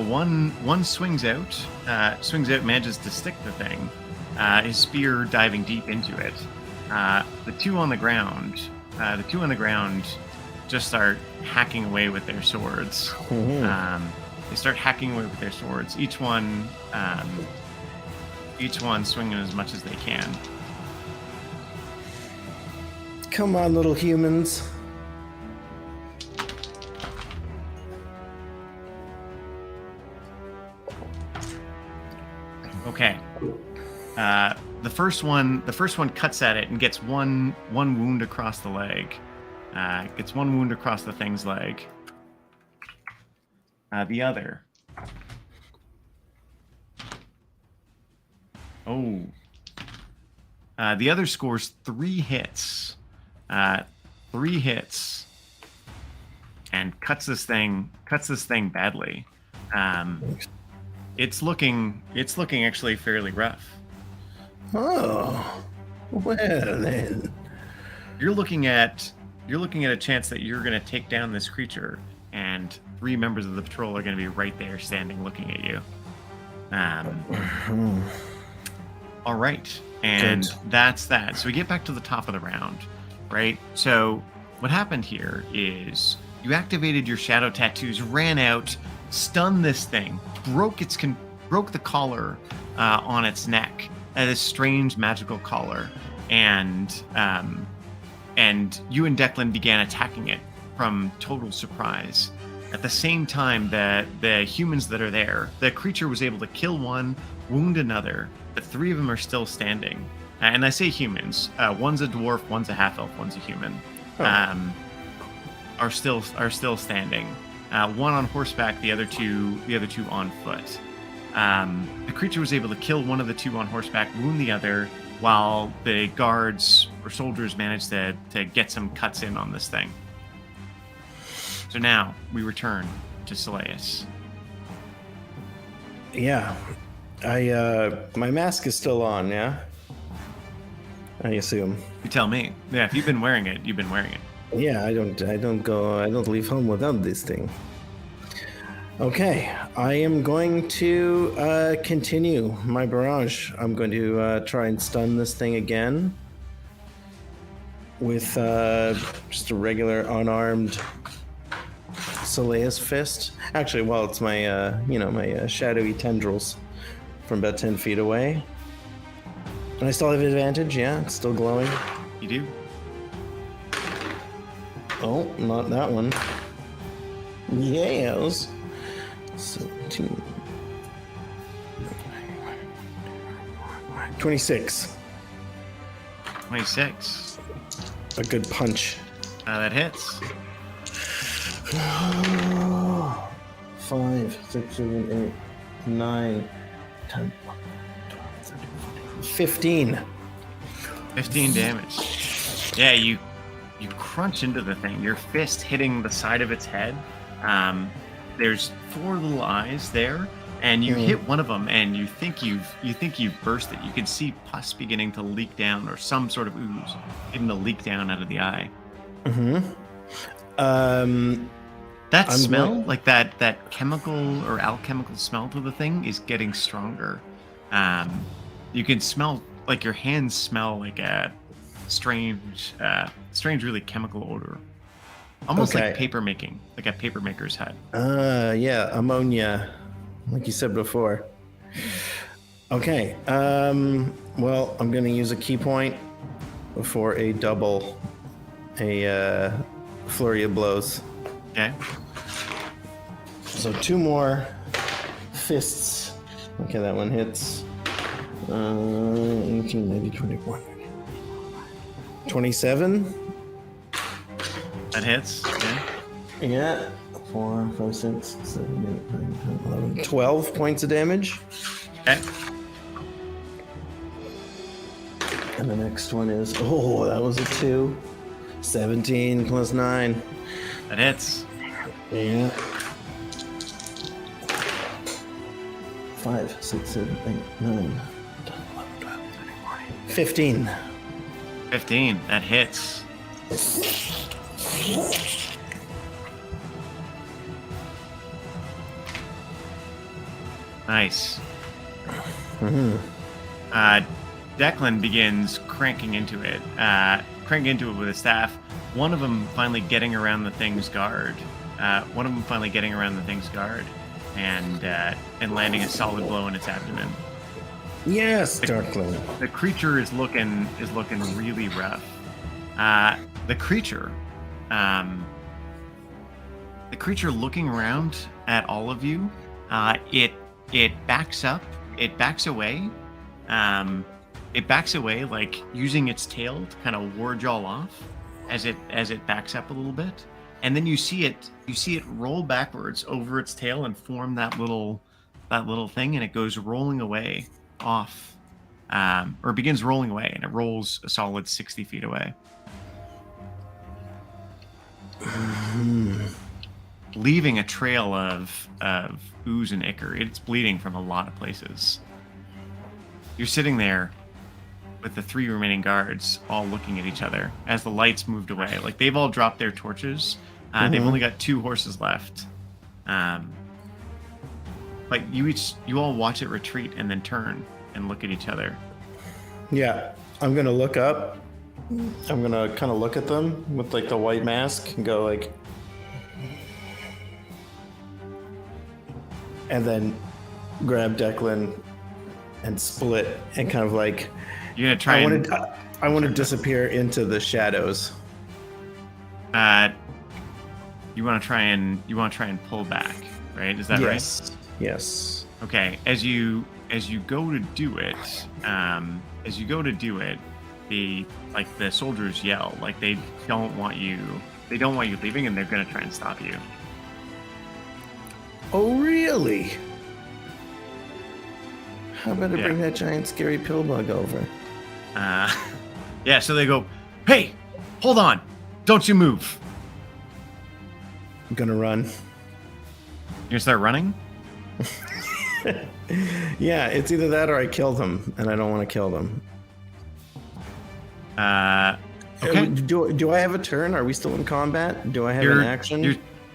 one swings out, manages to stick the thing, his spear diving deep into it. The two on the ground just start hacking away with their swords. They start hacking away with their swords. Each one swinging as much as they can. Come on, little humans. Okay. The first one cuts at it and gets one wound across the leg. Gets one wound across the thing's leg. The other Oh. The other scores 3 hits. 3 hits. And cuts this thing badly. It's looking actually fairly rough. Oh, well then. You're looking at a chance that you're going to take down this creature, and 3 members of the patrol are going to be right there, standing, looking at you. All right, and that's that. So we get back to the top of the round, right? So what happened here is you activated your shadow tattoos, ran out, stunned this thing, broke the collar on its neck, this strange magical collar, and you and Declan began attacking it from total surprise. At the same time, the humans that are there, the creature was able to kill one, wound another, but 3 of them are still standing. And I say humans. One's a dwarf, one's a half-elf, one's a human. Oh. Are still standing. One on horseback, the other two on foot. The creature was able to kill one of the 2 on horseback, wound the other, while the guards or soldiers managed to get some cuts in on this thing. So now we return to Cellayice. Yeah. My mask is still on, yeah? I assume. You tell me. Yeah, if you've been wearing it, you've been wearing it. Yeah, I don't leave home without this thing. Okay, I am going to continue my barrage. I'm going to try and stun this thing again with just a regular unarmed Cellayissode fist. Actually, well, it's my my shadowy tendrils from about 10 feet away. And I still have advantage. Yeah, it's still glowing. You do? Oh, not that one. Yes. 17. 26. 26. A good punch. That hits. 5, 6, 7, 8, 9, 10, 12, 13, 14, 15. 15 damage. Yeah, you crunch into the thing, your fist hitting the side of its head. There's 4 little eyes there, and you hit one of them, and you think you've burst it. You can see pus beginning to leak down, or some sort of ooze beginning to leak down out of the eye. That smell, like that chemical or alchemical smell to the thing, is getting stronger. You can smell, like your hands smell like a strange, really chemical odor. Almost like paper making, like a paper maker's hut. Yeah, ammonia, like you said before. Okay, well, I'm going to use a key point for a flurry of blows. Okay. So 2 more fists. Okay, that one hits. 18, 19, 21. 27. That hits. Okay. Yeah. 4, 5, 6, 7, 8, 9, 10, 11, 12 points of damage. Okay. And the next one is, that was a 2. 17 plus 9. That hits. Yeah. 5, 6, 7, 8, 9, 10, 11, 12, 13, 14. 15. 15. That hits. Nice. Declan begins cranking into it with a staff. One of them finally getting around the thing's guard. And landing a solid blow in its abdomen. Yes, Darkling. The creature is looking really rough. The creature looking around at all of you, it backs up. It backs away. It backs away, like using its tail to kind of ward y'all off as it backs up a little bit. And then you see it roll backwards over its tail and form that little thing, and it goes rolling away off or begins rolling away, and it rolls a solid 60 feet away. Leaving a trail of ooze and ichor. It's bleeding from a lot of places. You're sitting there with the 3 remaining guards all looking at each other as the lights moved away. Like, they've all dropped their torches. They've only got 2 horses left. But you all watch it retreat and then turn and look at each other. Yeah, I'm gonna look up. I'm gonna kind of look at them with like the white mask and go like, and then grab Declan and split and kind of like. You're gonna try I want to disappear into the shadows. You want to try and pull back, right? Is that right? Yes. Okay. As you go to do it, the soldiers yell, like they don't want you leaving, and they're gonna try and stop you. Oh, really? How about I bring that giant scary pill bug over? Yeah, so they go, hey, hold on. Don't you move. I'm gonna run. You're gonna start running? Yeah, it's either that or I kill them, and I don't want to kill them. Okay. Do I have a turn? Are we still in combat? Do I have an action?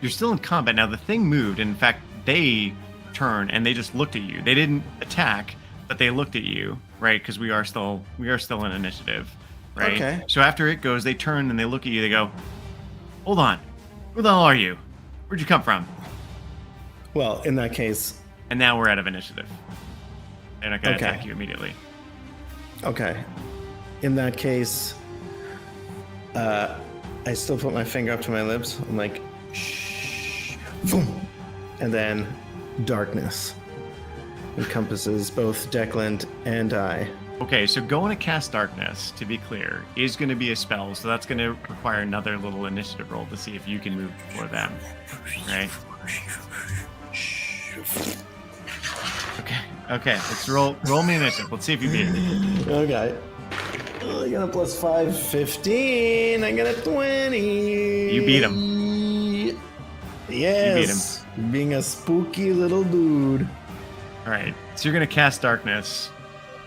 You're still in combat. Now, the thing moved. In fact, they turned, and they just looked at you. They didn't attack, but they looked at you, right? Because we are still in initiative, right? Okay. So after it goes, they turn and they look at you. They go, hold on. Who the hell are you? Where'd you come from? Well, in that case... And now we're out of initiative. They're not going to attack you immediately. Okay. In that case, I still put my finger up to my lips. I'm like, shh, boom. And then darkness encompasses both Declan and I. Okay, so going to cast darkness, to be clear, is going to be a spell, so that's going to require another little initiative roll to see if you can move before them, right? Okay, let's roll me initiative. Let's see if you beat it. Okay. I got a plus 5, 15. I got a 20. You beat him. Yes. You beat him. Being a spooky little dude. All right, so you're going to cast darkness,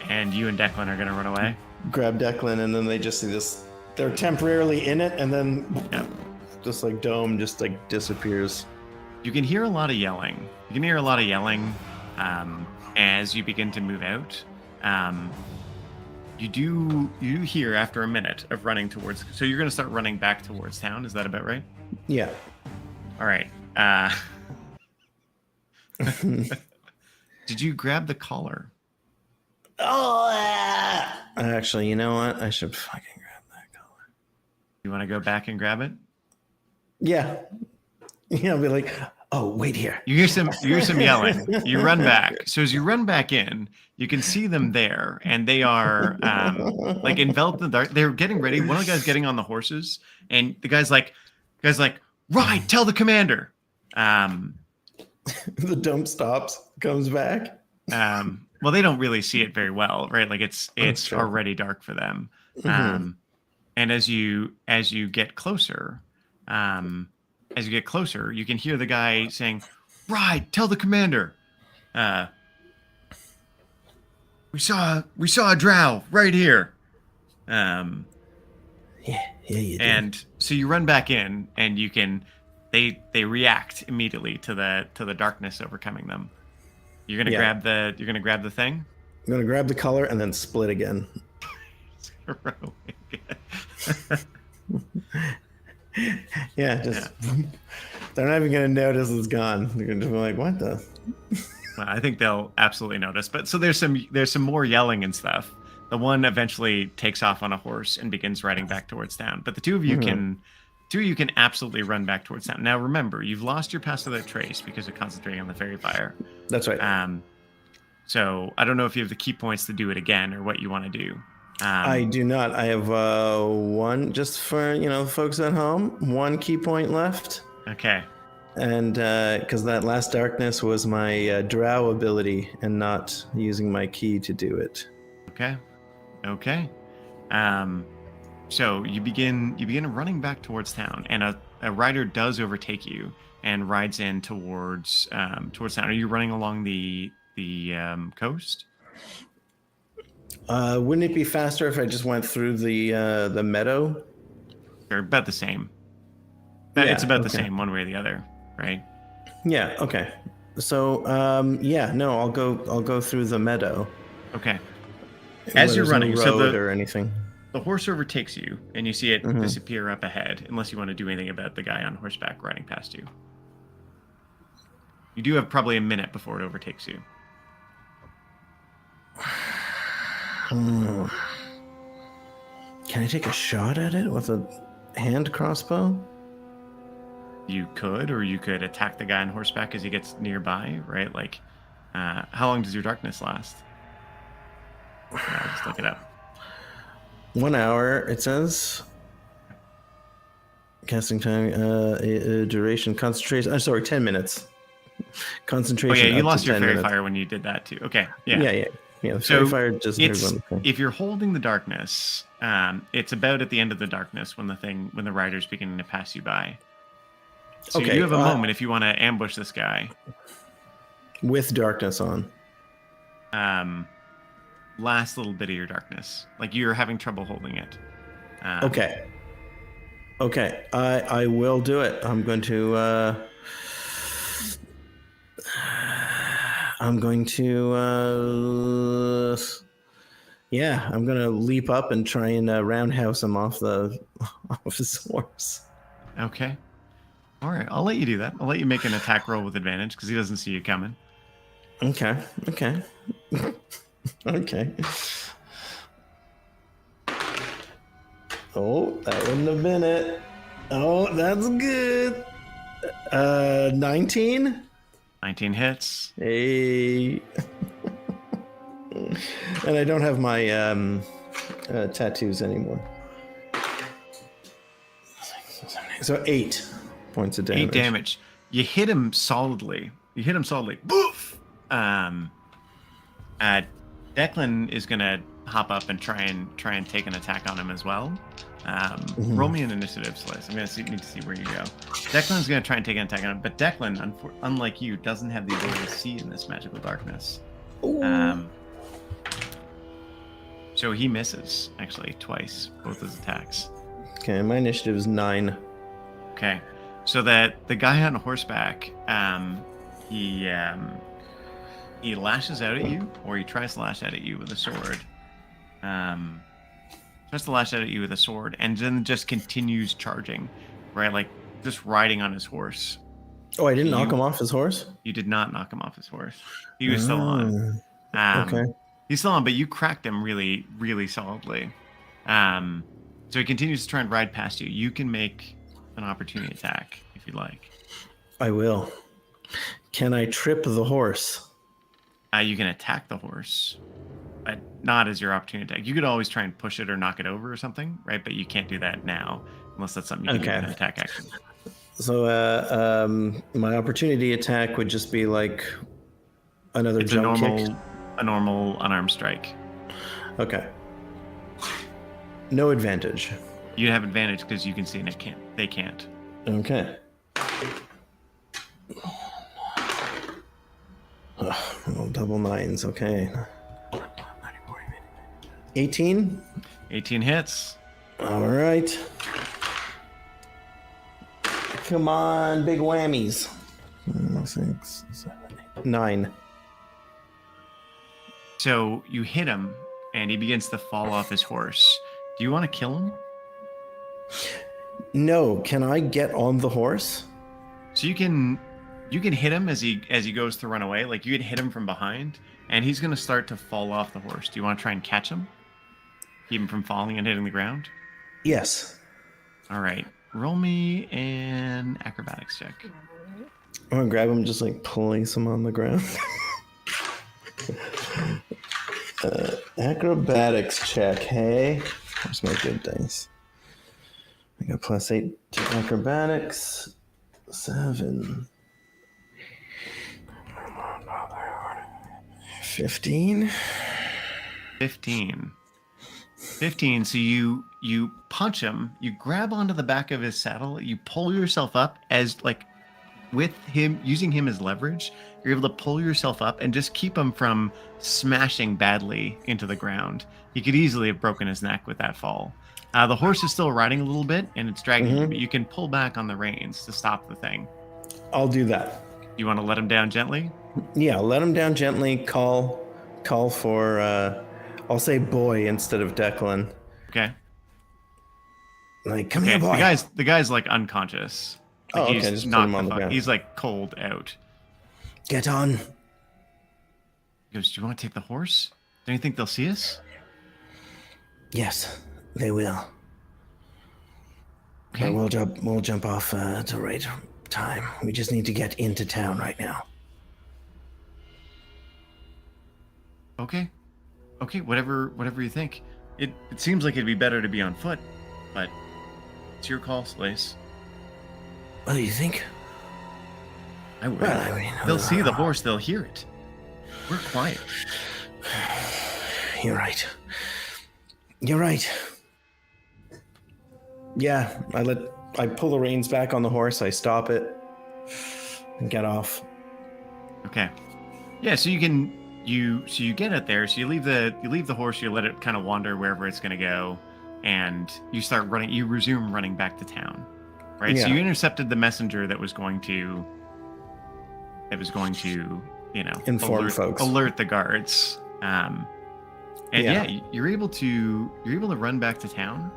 and you and Declan are going to run away? Grab Declan, and then they just see this. They're temporarily in it, and then just like Dome just like disappears. You can hear a lot of yelling. As you begin to move out. You do hear after a minute of running towards. So you're going to start running back towards town. Is that about right? Yeah. All right. Did you grab the collar? Oh, actually, you know what? I should fucking grab that collar. You want to go back and grab it? Yeah. Yeah, I'll be like, oh, wait here. You hear some yelling. You run back. So as you run back in, you can see them there, and they are like enveloped in the dark. They're getting ready. One of the guys getting on the horses, and the guy's like, ride, tell the commander. The Dome stops, comes back. Well, they don't really see it very well, right? Like it's already dark for them. And as you get closer, you can hear the guy saying, "Ride, tell the commander. We saw a drow right here." Yeah, you did. And so you run back in, and you can. They react immediately to the darkness overcoming them. You're gonna grab the thing. I'm gonna grab the color and then split again. They're not even gonna notice it's gone. They're gonna just be like, "What the?" Well, I think they'll absolutely notice. But so there's some more yelling and stuff. The one eventually takes off on a horse and begins riding back towards town. But the two of you can absolutely run back towards town. Now remember, you've lost your pass without trace because of concentrating on the fairy fire. That's right. So I don't know if you have the key points to do it again or what you want to do. I do not. I have one, just for folks at home, one key point left. Okay. And because that last darkness was my drow ability and not using my key to do it. Okay. So you begin running back towards town, and a rider does overtake you and rides in towards town. Are you running along the coast? Wouldn't it be faster if I just went through the meadow? They're about the same. Yeah, It's about the okay. same one way or the other, right? Yeah. Okay. So no, I'll go through the meadow. Okay. where As you're there's no running, so road or anything. the horse overtakes you, and you see it Mhm. disappear up ahead, unless you want to do anything about the guy on horseback riding past you. You do have probably a minute before it overtakes you. Can I take a shot at it with a hand crossbow? You could, or you could attack the guy on horseback as he gets nearby, right? Like, how long does your darkness last? Yeah, I'll just look it up. 1 hour, it says. Casting time, duration, concentration. I'm sorry, 10 minutes. Oh Concentration. yeah, you up lost to your 10 fairy minutes. fire when you did that too. Okay, yeah. Yeah. The So fairy fire just it's everyone. if you're holding the darkness, it's about at the end of the darkness when the rider's beginning to pass you by. So Okay, you have a moment if you want to ambush this guy. With darkness on. Last little bit of your darkness, like you're having trouble holding it. Okay. I will do it. I'm going to. I'm going to. Yeah, I'm going to leap up and try and roundhouse him off his horse. Okay. All right, I'll let you do that. I'll let you make an attack roll with advantage because he doesn't see you coming. Okay. Oh, that wouldn't have been it. Oh, that's good. 19? 19 hits. Hey. And I don't have my tattoos anymore. So 8 points of damage. 8 damage. You hit him solidly. Boof! Declan is gonna hop up and try and take an attack on him as well. Roll me an initiative, Cellayisse. I'm gonna need to see where you go. Declan's gonna try and take an attack on him, but Declan, unlike you, doesn't have the ability to see in this magical darkness. So he misses actually twice, both his attacks. Okay, my initiative is 9. Okay, so that the guy on horseback, he lashes out at you, or he tries to lash out at you with a sword. And then just continues charging, right? Like just riding on his horse. Oh, I didn't knock him off his horse? You did not knock him off his horse. He was still on. Okay. He's still on, but you cracked him really, really solidly. So he continues to try and ride past you. You can make an opportunity attack if you like. I will. Can I trip the horse? You can attack the horse, but not as your opportunity attack. You could always try and push it or knock it over or something, right? But you can't do that now unless that's something you can do with an attack action. So my opportunity attack would just be like another jump kick. A normal unarmed strike. Okay. No advantage. You have advantage because you can see and they can't. Okay. Oh, double 9s. Okay. 18. 18 hits. All right. Come on, big whammies. 6, 7, 8, 9. So you hit him, and he begins to fall off his horse. Do you want to kill him? No. Can I get on the horse? So you can hit him as he goes to run away. Like you can hit him from behind, and he's going to start to fall off the horse. Do you want to try and catch him? Keep him from falling and hitting the ground? Yes. All right. Roll me an acrobatics check. I'm gonna grab him, just like place him on the ground. Acrobatics check. Hey, where's my good dice? I got +8 to acrobatics. 7. 15. 15. 15. So you punch him, you grab onto the back of his saddle, you pull yourself up as like with him using him as leverage, you're able to pull yourself up and just keep him from smashing badly into the ground. He could easily have broken his neck with that fall. The horse is still riding a little bit and it's dragging you, but you can pull back on the reins to stop the thing. I'll do that. You want to let him down gently? Yeah, let him down gently. Call for. I'll say boy instead of Declan. Okay. Like, come here, boy. The guy's like unconscious. Like, okay. Just put him on the ground. He's like cold out. Get on. He goes, do you want to take the horse? Don't you think they'll see us? Yes, they will. Okay. But we'll jump off at the right time. We just need to get into town right now. Okay, whatever you think. It seems like it'd be better to be on foot, but it's your call, Cellayice. What do you think? I will. Well, I mean, they'll see the horse. They'll hear it. We're quiet. You're right. Yeah, I pull the reins back on the horse. I stop it and get off. Okay. Yeah. So you get it there. So you leave the horse. You let it kind of wander wherever it's going to go, and you start running. You resume running back to town, right? Yeah. So you intercepted the messenger that was going to, Inform folks. Alert the guards. And you're able to run back to town.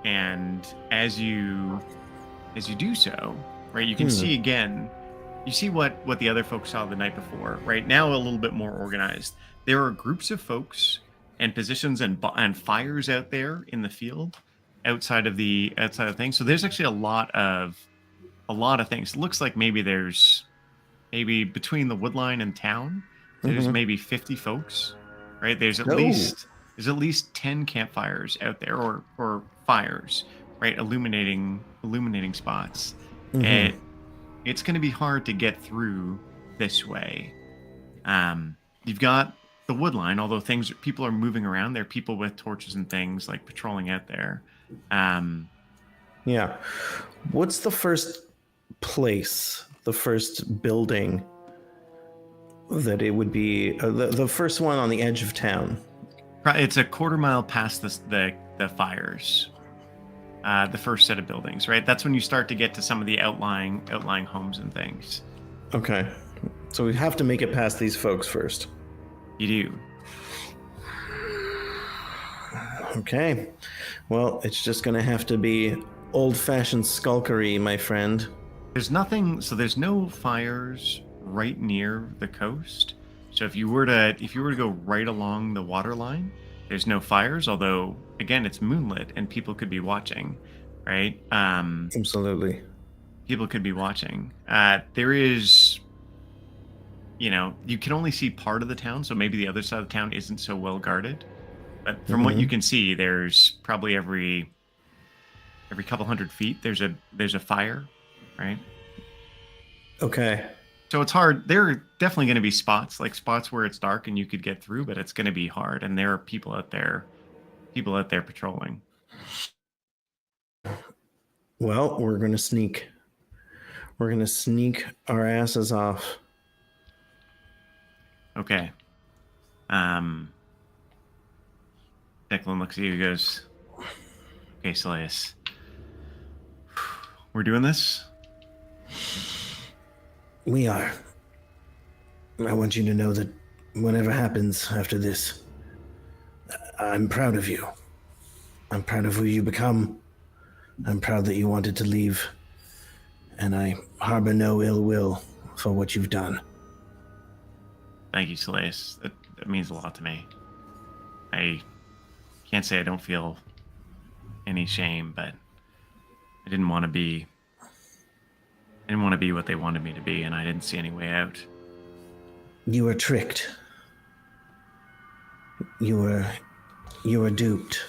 And as you do so, right, you can see again. You see what the other folks saw the night before. Right now, a little bit more organized. There are groups of folks and positions and fires out there in the field, outside of things. So there's actually a lot of things. It looks like maybe between the woodline and town, there's maybe 50 folks. Right? There's at least 10 campfires out there or fires, right? Illuminating spots. And it's going to be hard to get through this way. You've got the woodline, although people are moving around. There are people with torches and things like patrolling out there. Yeah. What's the first place, the first building that it would be, the first one on the edge of town? It's a quarter mile past the fires. The first set of buildings, right? That's when you start to get to some of the outlying homes and things. Okay. So we have to make it past these folks first. You do. Okay. Well, it's just going to have to be old-fashioned skulkery, my friend. There's no fires right near the coast. So if you were to go right along the water line, there's no fires, although again it's moonlit and people could be watching, right? Absolutely. People could be watching. There is, you can only see part of the town, so maybe the other side of the town isn't so well guarded. But from what you can see, there's probably every couple hundred feet there's a fire, right? Okay. So it's hard. There are definitely going to be spots where it's dark and you could get through, but it's going to be hard. And there are people out there patrolling. Well, we're going to sneak. We're going to sneak our asses off. Okay. Declan looks at you and goes, okay, Cellayice, we're doing this? We are. I want you to know that whatever happens after this, I'm proud of you. I'm proud of who you become. I'm proud that you wanted to leave. And I harbor no ill will for what you've done. Thank you, Cellayice. That means a lot to me. I can't say I don't feel any shame, but I didn't want to be what they wanted me to be, and I didn't see any way out. You were tricked. You were duped.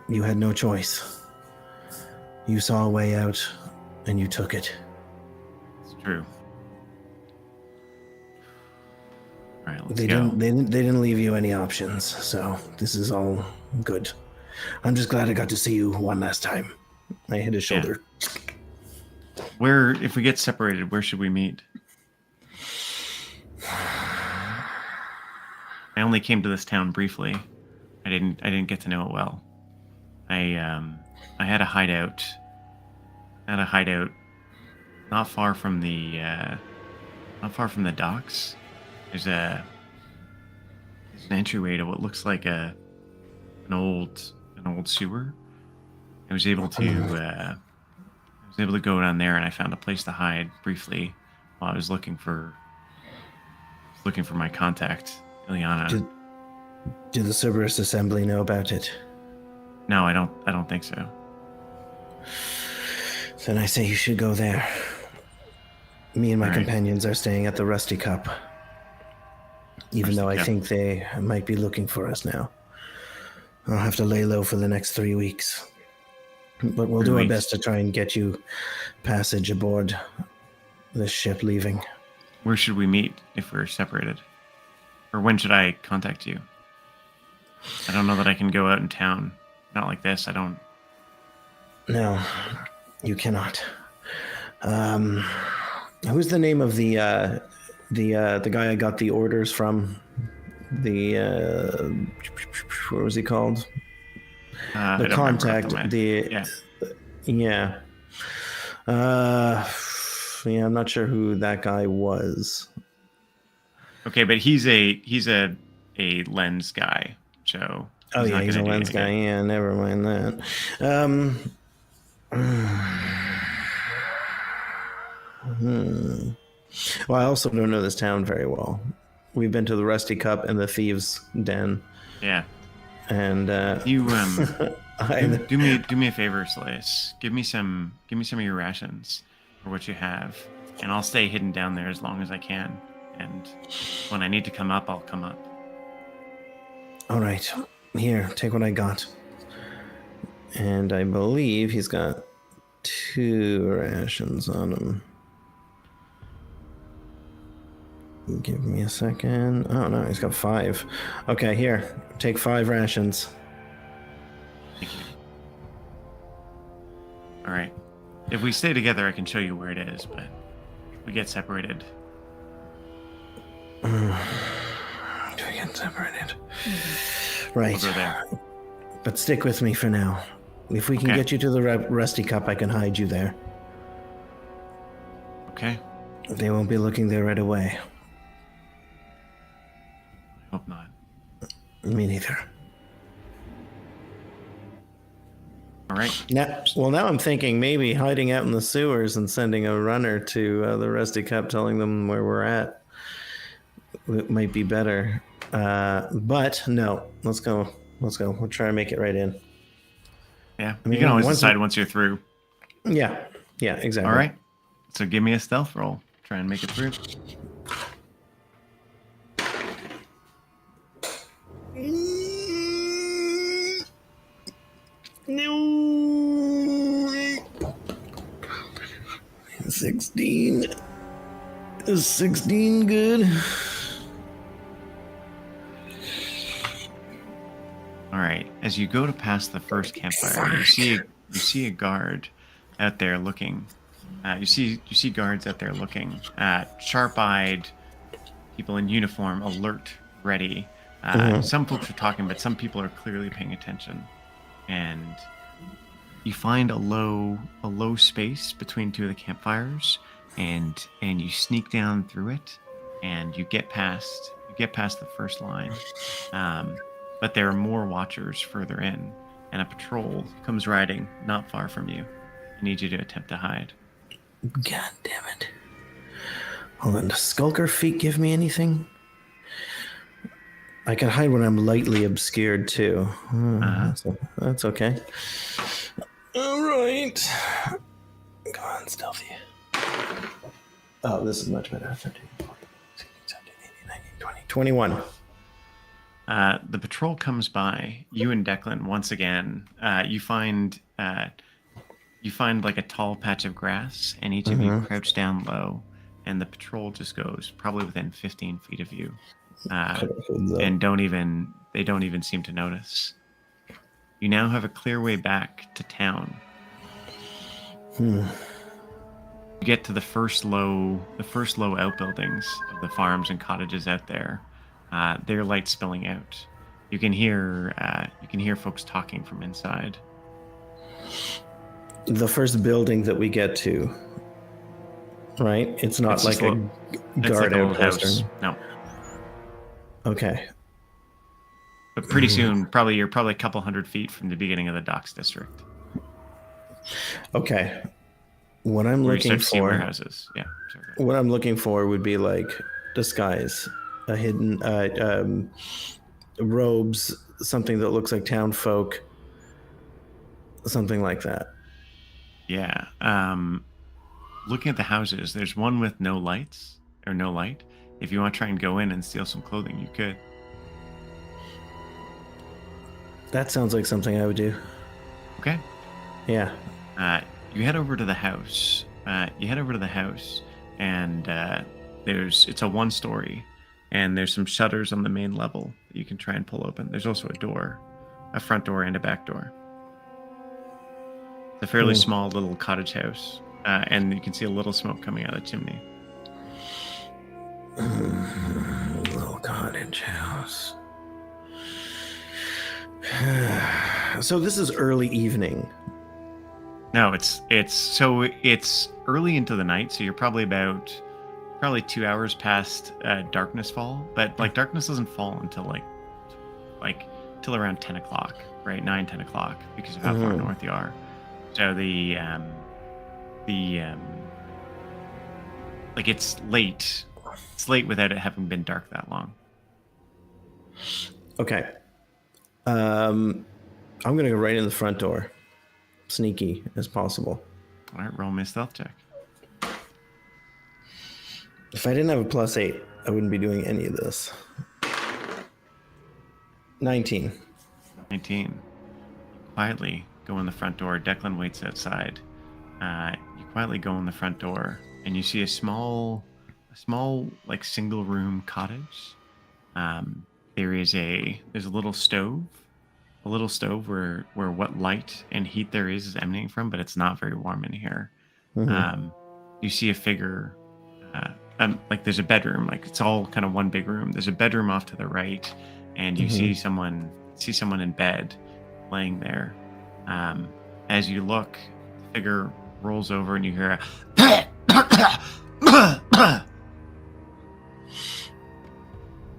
You had no choice. You saw a way out, and you took it. It's true. All right, let's They go. didn't leave you any options, so this is all good. I'm just glad I got to see you one last time. I hit his shoulder. Where, if we get separated, where should we meet? I only came to this town briefly. I didn't get to know it well. I had a hideout. Not far from the docks. There's an entryway to what looks like an old sewer. I was able to go down there, and I found a place to hide briefly while I was looking for my contact, Ileana. Did the Cerberus Assembly know about it? No, I don't think so. Then I say you should go there. Me and my All right. companions are staying at the Rusty Cup. Even though I think they might be looking for us now. I'll have to lay low for the next 3 weeks. But we'll do our best to try and get you passage aboard this ship leaving. Where should we meet if we're separated? Or when should I contact you? I don't know that I can go out in town. Not like this. I don't. No, you cannot. Who's the name of the guy I got the orders from? What was he called? The contact. Yeah. I'm not sure who that guy was. Okay, but he's a lens guy. So. He's a lens guy. Yeah, never mind that. Well, I also don't know this town very well. We've been to the Rusty Cup and the Thieves' Den. Yeah. And you do me a favor, Cellayice. Give me some of your rations or what you have, and I'll stay hidden down there as long as I can. And when I need to come up, I'll come up. All right. Here, take what I got. And I believe he's got 2 rations on him. Give me a second. Oh, no, he's got 5. Okay, here. Take 5 rations. Thank you. All right. If we stay together, I can show you where it is, but if we get separated... Do we get separated? Right. We'll go there. But stick with me for now. If we can get you to the Rusty Cup, I can hide you there. Okay. They won't be looking there right away. I hope not. Me neither. All right. Now I'm thinking maybe hiding out in the sewers and sending a runner to the Rusty Cup, telling them where we're at. It might be better. But no, let's go. We'll try and make it right in. Yeah, you can always decide once you're through. Yeah, exactly. All right. So give me a stealth roll. Try and make it through. No. 16. Is 16 good? All right. As you go to pass the first campfire, you see a guard out there looking. You see guards out there looking. Sharp-eyed people in uniform, alert, ready. Some folks are talking, but some people are clearly paying attention. And you find a low space between 2 of the campfires, and you sneak down through it, and you get past the first line. But there are more watchers further in, and a patrol comes riding not far from you. I need you to attempt to hide. God damn it. Hold on, does Skulker Feet give me anything? I can hide when I'm lightly obscured, too. That's okay. All right. Come on, stealthy. Oh, this is much better. 13, 14, 16, 17, 18, 19, 20, 21. The patrol comes by. You and Declan, once again, you find like a tall patch of grass, and each of you crouch down low, and the patrol just goes probably within 15 feet of you, and they don't even seem to notice. You now have a clear way back to town. You get to the first low outbuildings of the farms and cottages out there. Their light spilling out. You can hear folks talking from inside. The first building that we get to, right? It's not like a guard outpost. No. Okay. But pretty soon, you're probably a couple hundred feet from the beginning of the docks district. Okay. What I'm looking for warehouses. Yeah. Sorry. What I'm looking for would be like disguise, a hidden robes, something that looks like town folk, something like that. Yeah. Looking at the houses, there's one with no light. If you want to try and go in and steal some clothing, you could. That sounds like something I would do. Okay. Yeah. You head over to the house. And it's a one-story, and there's some shutters on the main level that you can try and pull open. There's also a front door and a back door. It's a fairly small little cottage house, and you can see a little smoke coming out of the chimney. Little cottage house. So this is early evening. No, it's early into the night, so you're probably 2 hours past darkness fall. But like darkness doesn't fall until till around 10 o'clock, right? 9, 10 o'clock, because of how far north you are. So it's late. It's late without it having been dark that long. Okay. I'm gonna go right in the front door, sneaky as possible. All right, roll me a stealth check. If I didn't have a +8, I wouldn't be doing any of this. 19. Quietly go in the front door. Declan waits outside. You quietly go in the front door, and you see a small like single room cottage. There's a little stove. A little stove where what light and heat there is emanating from, but it's not very warm in here. You see a figure, like there's a bedroom, like it's all kind of one big room. There's a bedroom off to the right, and you see someone in bed, laying there. As you look, the figure rolls over, and you hear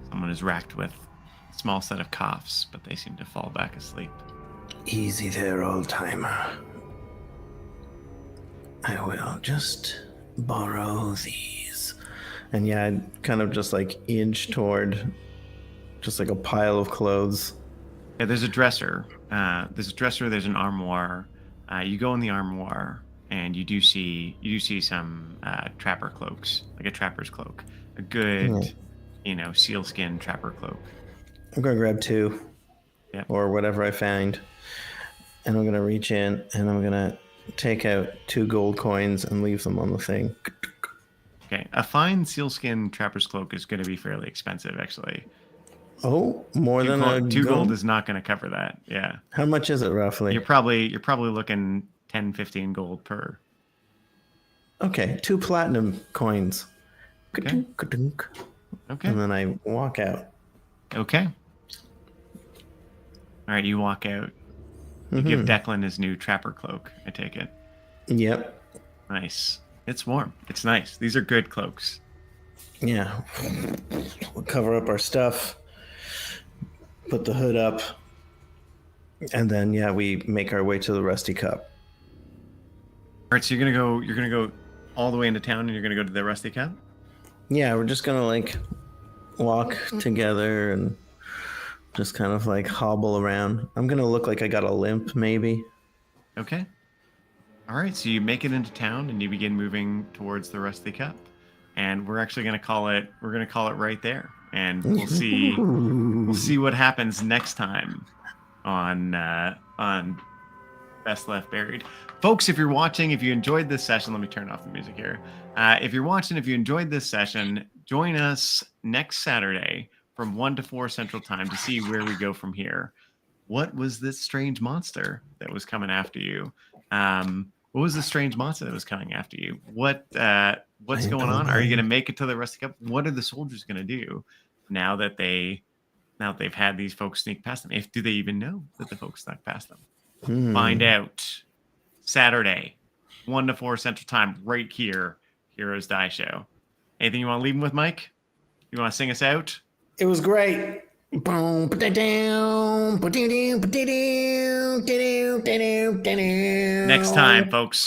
someone is racked with a small set of coughs, but they seem to fall back asleep. Easy there, old timer. I will just borrow these. And yeah, I'd kind of just like inch toward just like a pile of clothes. Yeah, there's a dresser. There's an armoire. You go in the armoire, and you do see some trapper cloaks, like a trapper's cloak, a good, sealskin trapper cloak. I'm gonna grab 2, or whatever I find, and I'm gonna reach in and I'm gonna take out 2 gold coins and leave them on the thing. Okay, a fine sealskin trapper's cloak is going to be fairly expensive, actually. Oh, more than a 2 gold is not going to cover that. Yeah. How much is it roughly? You're probably looking 10, 15 gold per. Okay, 2 platinum coins. Okay. Okay. And then I walk out. Okay. All right, you walk out. You give Declan his new trapper cloak, I take it. Yep. Nice. It's warm. It's nice. These are good cloaks. Yeah. We'll cover up our stuff, put the hood up, and then we make our way to the Rusty Cup. All right, so you're gonna go all the way into town, and you're gonna go to the Rusty Cup? Yeah, we're just gonna like walk together and just kind of like hobble around. I'm gonna look like I got a limp, maybe. Okay. All right, so you make it into town and you begin moving towards the Rusty Cup, and we're actually gonna call it right there, and we'll see what happens next time on Best Left Buried. Folks, if you're watching, if you enjoyed this session, let me turn off the music here. If you're watching, if you enjoyed this session, join us next Saturday from 1 to 4 Central Time to see where we go from here. What was this strange monster that was coming after you? What was the strange monster that was coming after you? What's going on? Are you going to make it to the Rusty Cup? What are the soldiers going to do now that they've had these folks sneak past them? Do they even know that the folks snuck past them? Find out Saturday, 1 to 4 Central Time, right here, Heroes Die Show. Anything you want to leave them with, Mike? You want to sing us out? It was great. Next time, folks.